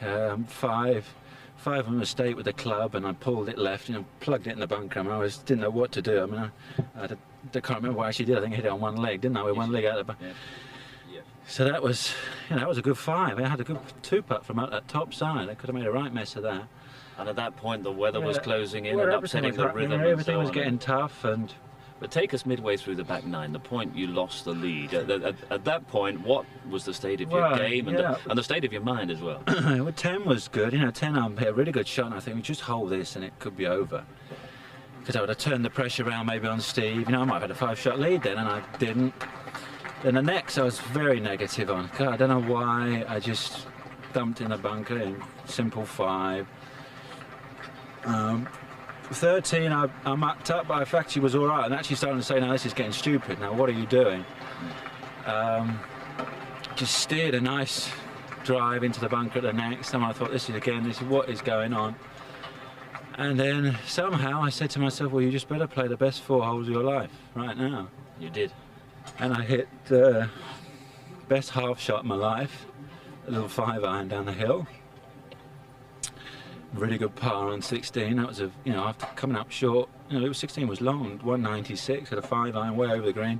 Five a mistake with the club, and I pulled it left, you know, plugged it in the bunker. I mean, I didn't know what to do. I mean, I can't remember what I actually did. I think I hit it on one leg, didn't I? With one leg out of the bunker. Yeah. So that was, you know, that was a good 5. I had a good 2-putt from out that top side. I could have made a right mess of that. And at that point, the weather was closing in well, and upsetting the rhythm. Everything was getting tough, and. But take us midway through the back 9, the point you lost the lead. At that point, what was the state of your game and, and the state of your mind as well? Well, 10 was good. You know, 10 I hit a really good shot, and I think we just hold this and it could be over. Because I would have turned the pressure around maybe on Steve. You know, I might have had a 5-shot lead then, and I didn't. Then the next I was very negative on. God, I don't know why. I just dumped in the bunker in simple 5. 13, I mucked up, but I actually was all right, and actually starting to say, now this is getting stupid. Now, what are you doing? Just steered a nice drive into the bunker at the next time. I thought, this is what is going on. And then somehow I said to myself, well, you just better play the best 4 holes of your life right now. You did. And I hit the best half shot of my life, a little 5-iron down the hill. Really good par on 16. That was you know, after coming up short, you know, 16 was long, 196 at a 5-iron way over the green.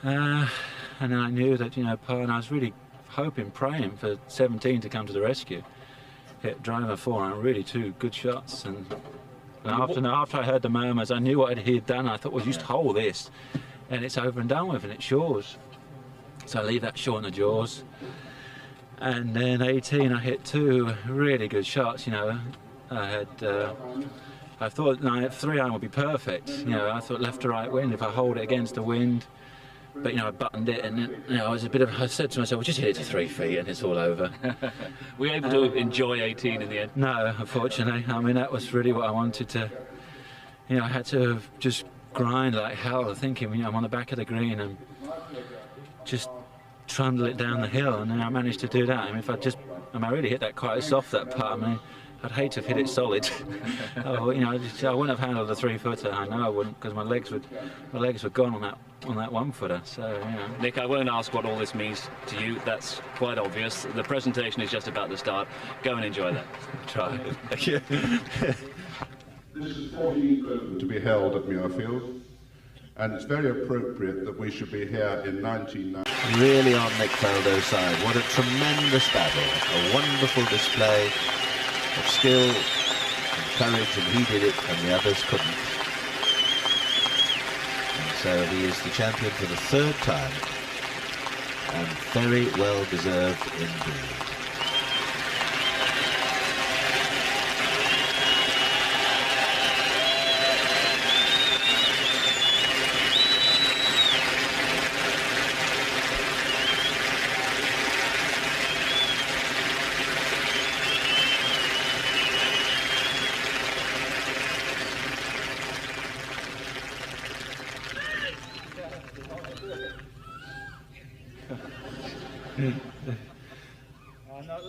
And then I knew that, you know, par, and I was really hoping, praying for 17 to come to the rescue. Hit driver 4-iron, really 2 good shots. And after I heard the murmurs, I knew what he had done. I thought, well, just hold this, and it's over and done with, and it shores. So I leave that short in the jaws. And then 18, I hit 2 really good shots. You know, I thought 3-iron would be perfect. You know, I thought left to right wind if I hold it against the wind. But you know, I buttoned it, and you know, I said to myself, well, just hit it to 3 feet, and it's all over. Were you able to enjoy 18 in the end? No, unfortunately. I mean, that was really what I wanted to. You know, I had to just grind like hell, thinking, you know, I'm on the back of the green and just trundle it down the hill, and then I managed to do that. I mean, I really hit that quite soft, that putt. I mean, I'd hate to have hit it solid. Oh, you know, I wouldn't have handled the 3-footer. I know I wouldn't, because my legs were gone on that 1-footer. So, you know. Nick, I won't ask what all this means to you. That's quite obvious. The presentation is just about to start. Go and enjoy that. Try. This is 14th to be held at Muirfield, and it's very appropriate that we should be here in 1990. Really on Nick Faldo's side. What a tremendous battle. A wonderful display of skill and courage, and he did it and the others couldn't. And so he is the champion for the 3rd time, and very well deserved indeed.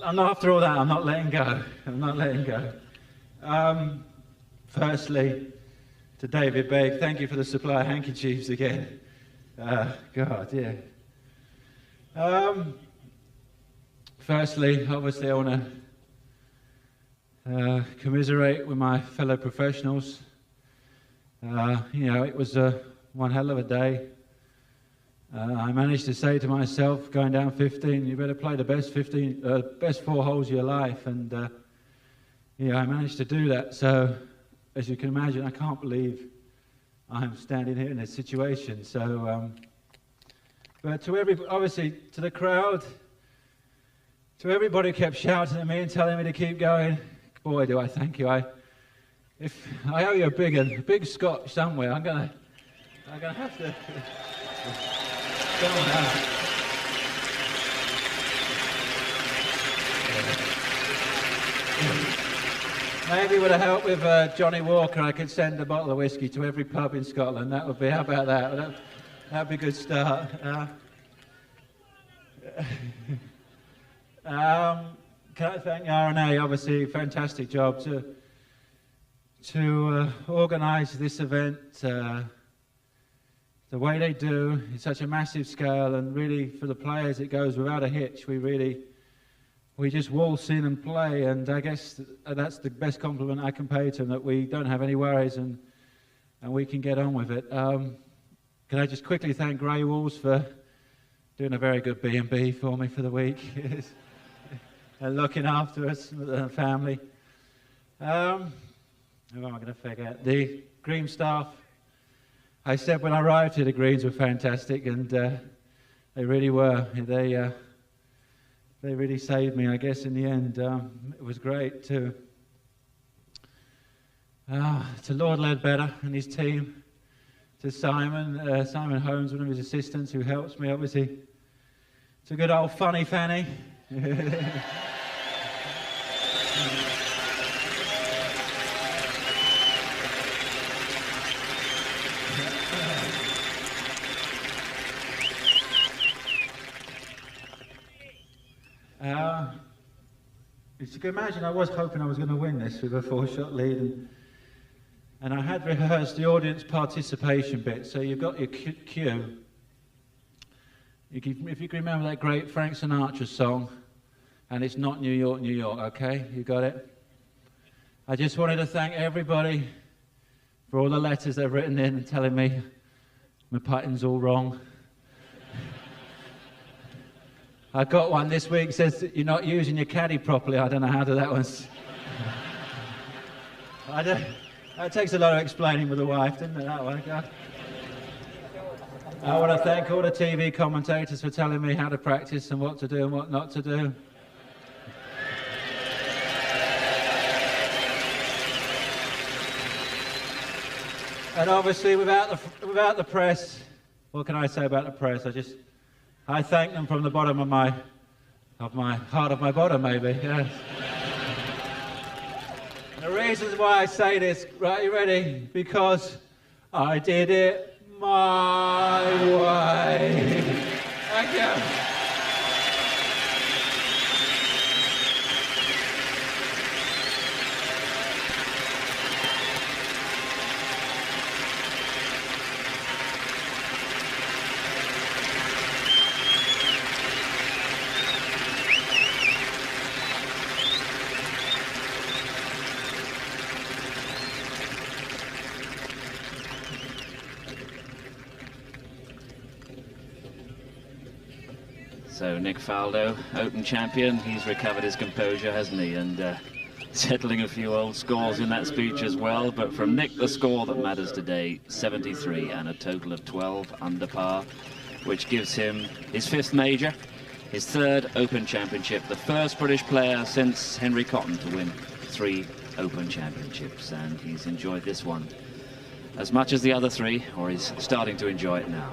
I'm not, after all that, I'm not letting go. I'm not letting go. Firstly, to David Begg, thank you for the supply of handkerchiefs again. God, yeah. Firstly, obviously, I want to commiserate with my fellow professionals. You know, it was one hell of a day. I managed to say to myself, going down 15, you better play the best 4 holes of your life, and yeah, I managed to do that. So, as you can imagine, I can't believe I'm standing here in this situation. So, but to obviously to the crowd, to everybody who kept shouting at me and telling me to keep going, boy, do I thank you. If I owe you a big scotch somewhere, I'm gonna have to. Maybe with a help with Johnny Walker, I could send a bottle of whiskey to every pub in Scotland. That would be, how about that? That'd be a good start. Can I thank RNA, obviously, fantastic job to organise this event the way they do. It's such a massive scale, and really for the players it goes without a hitch. We just waltz in and play, and I guess that's the best compliment I can pay to them, that we don't have any worries and we can get on with it. Can I just quickly thank Grey Wolves for doing a very good B&B for me for the week and looking after us, the family. Who am I going to forget? The green staff. I said when I arrived here the greens were fantastic, and they really were. They really saved me, I guess, in the end. It was great to Lord Ledbetter and his team, to Simon Holmes, one of his assistants, who helps me, obviously, to good old Funny Fanny. As you can imagine, I was hoping I was going to win this with a 4-shot lead, and I had rehearsed the audience participation bit. So you've got your cue. If you can remember that great Frank Sinatra song, and it's not New York, New York, okay? You got it? I just wanted to thank everybody for all the letters they've written in and telling me my pattern's all wrong. I got one this week, says that you're not using your caddy properly. I don't know how to that one. That takes a lot of explaining with the wife, doesn't it, that one? God. I want to thank all the TV commentators for telling me how to practice and what to do and what not to do. And obviously, without the press, what can I say about the press? I thank them from the bottom of my heart of my bottom, maybe. Yes. The reasons why I say this, right? You ready? Because I did it my way. Thank you. So Nick Faldo, Open champion, he's recovered his composure, hasn't he? And settling a few old scores in that speech as well. But from Nick, the score that matters today, 73 and a total of 12 under par, which gives him his 5th major, his 3rd Open championship, the first British player since Henry Cotton to win 3 Open championships. And he's enjoyed this one as much as the other 3, or he's starting to enjoy it now.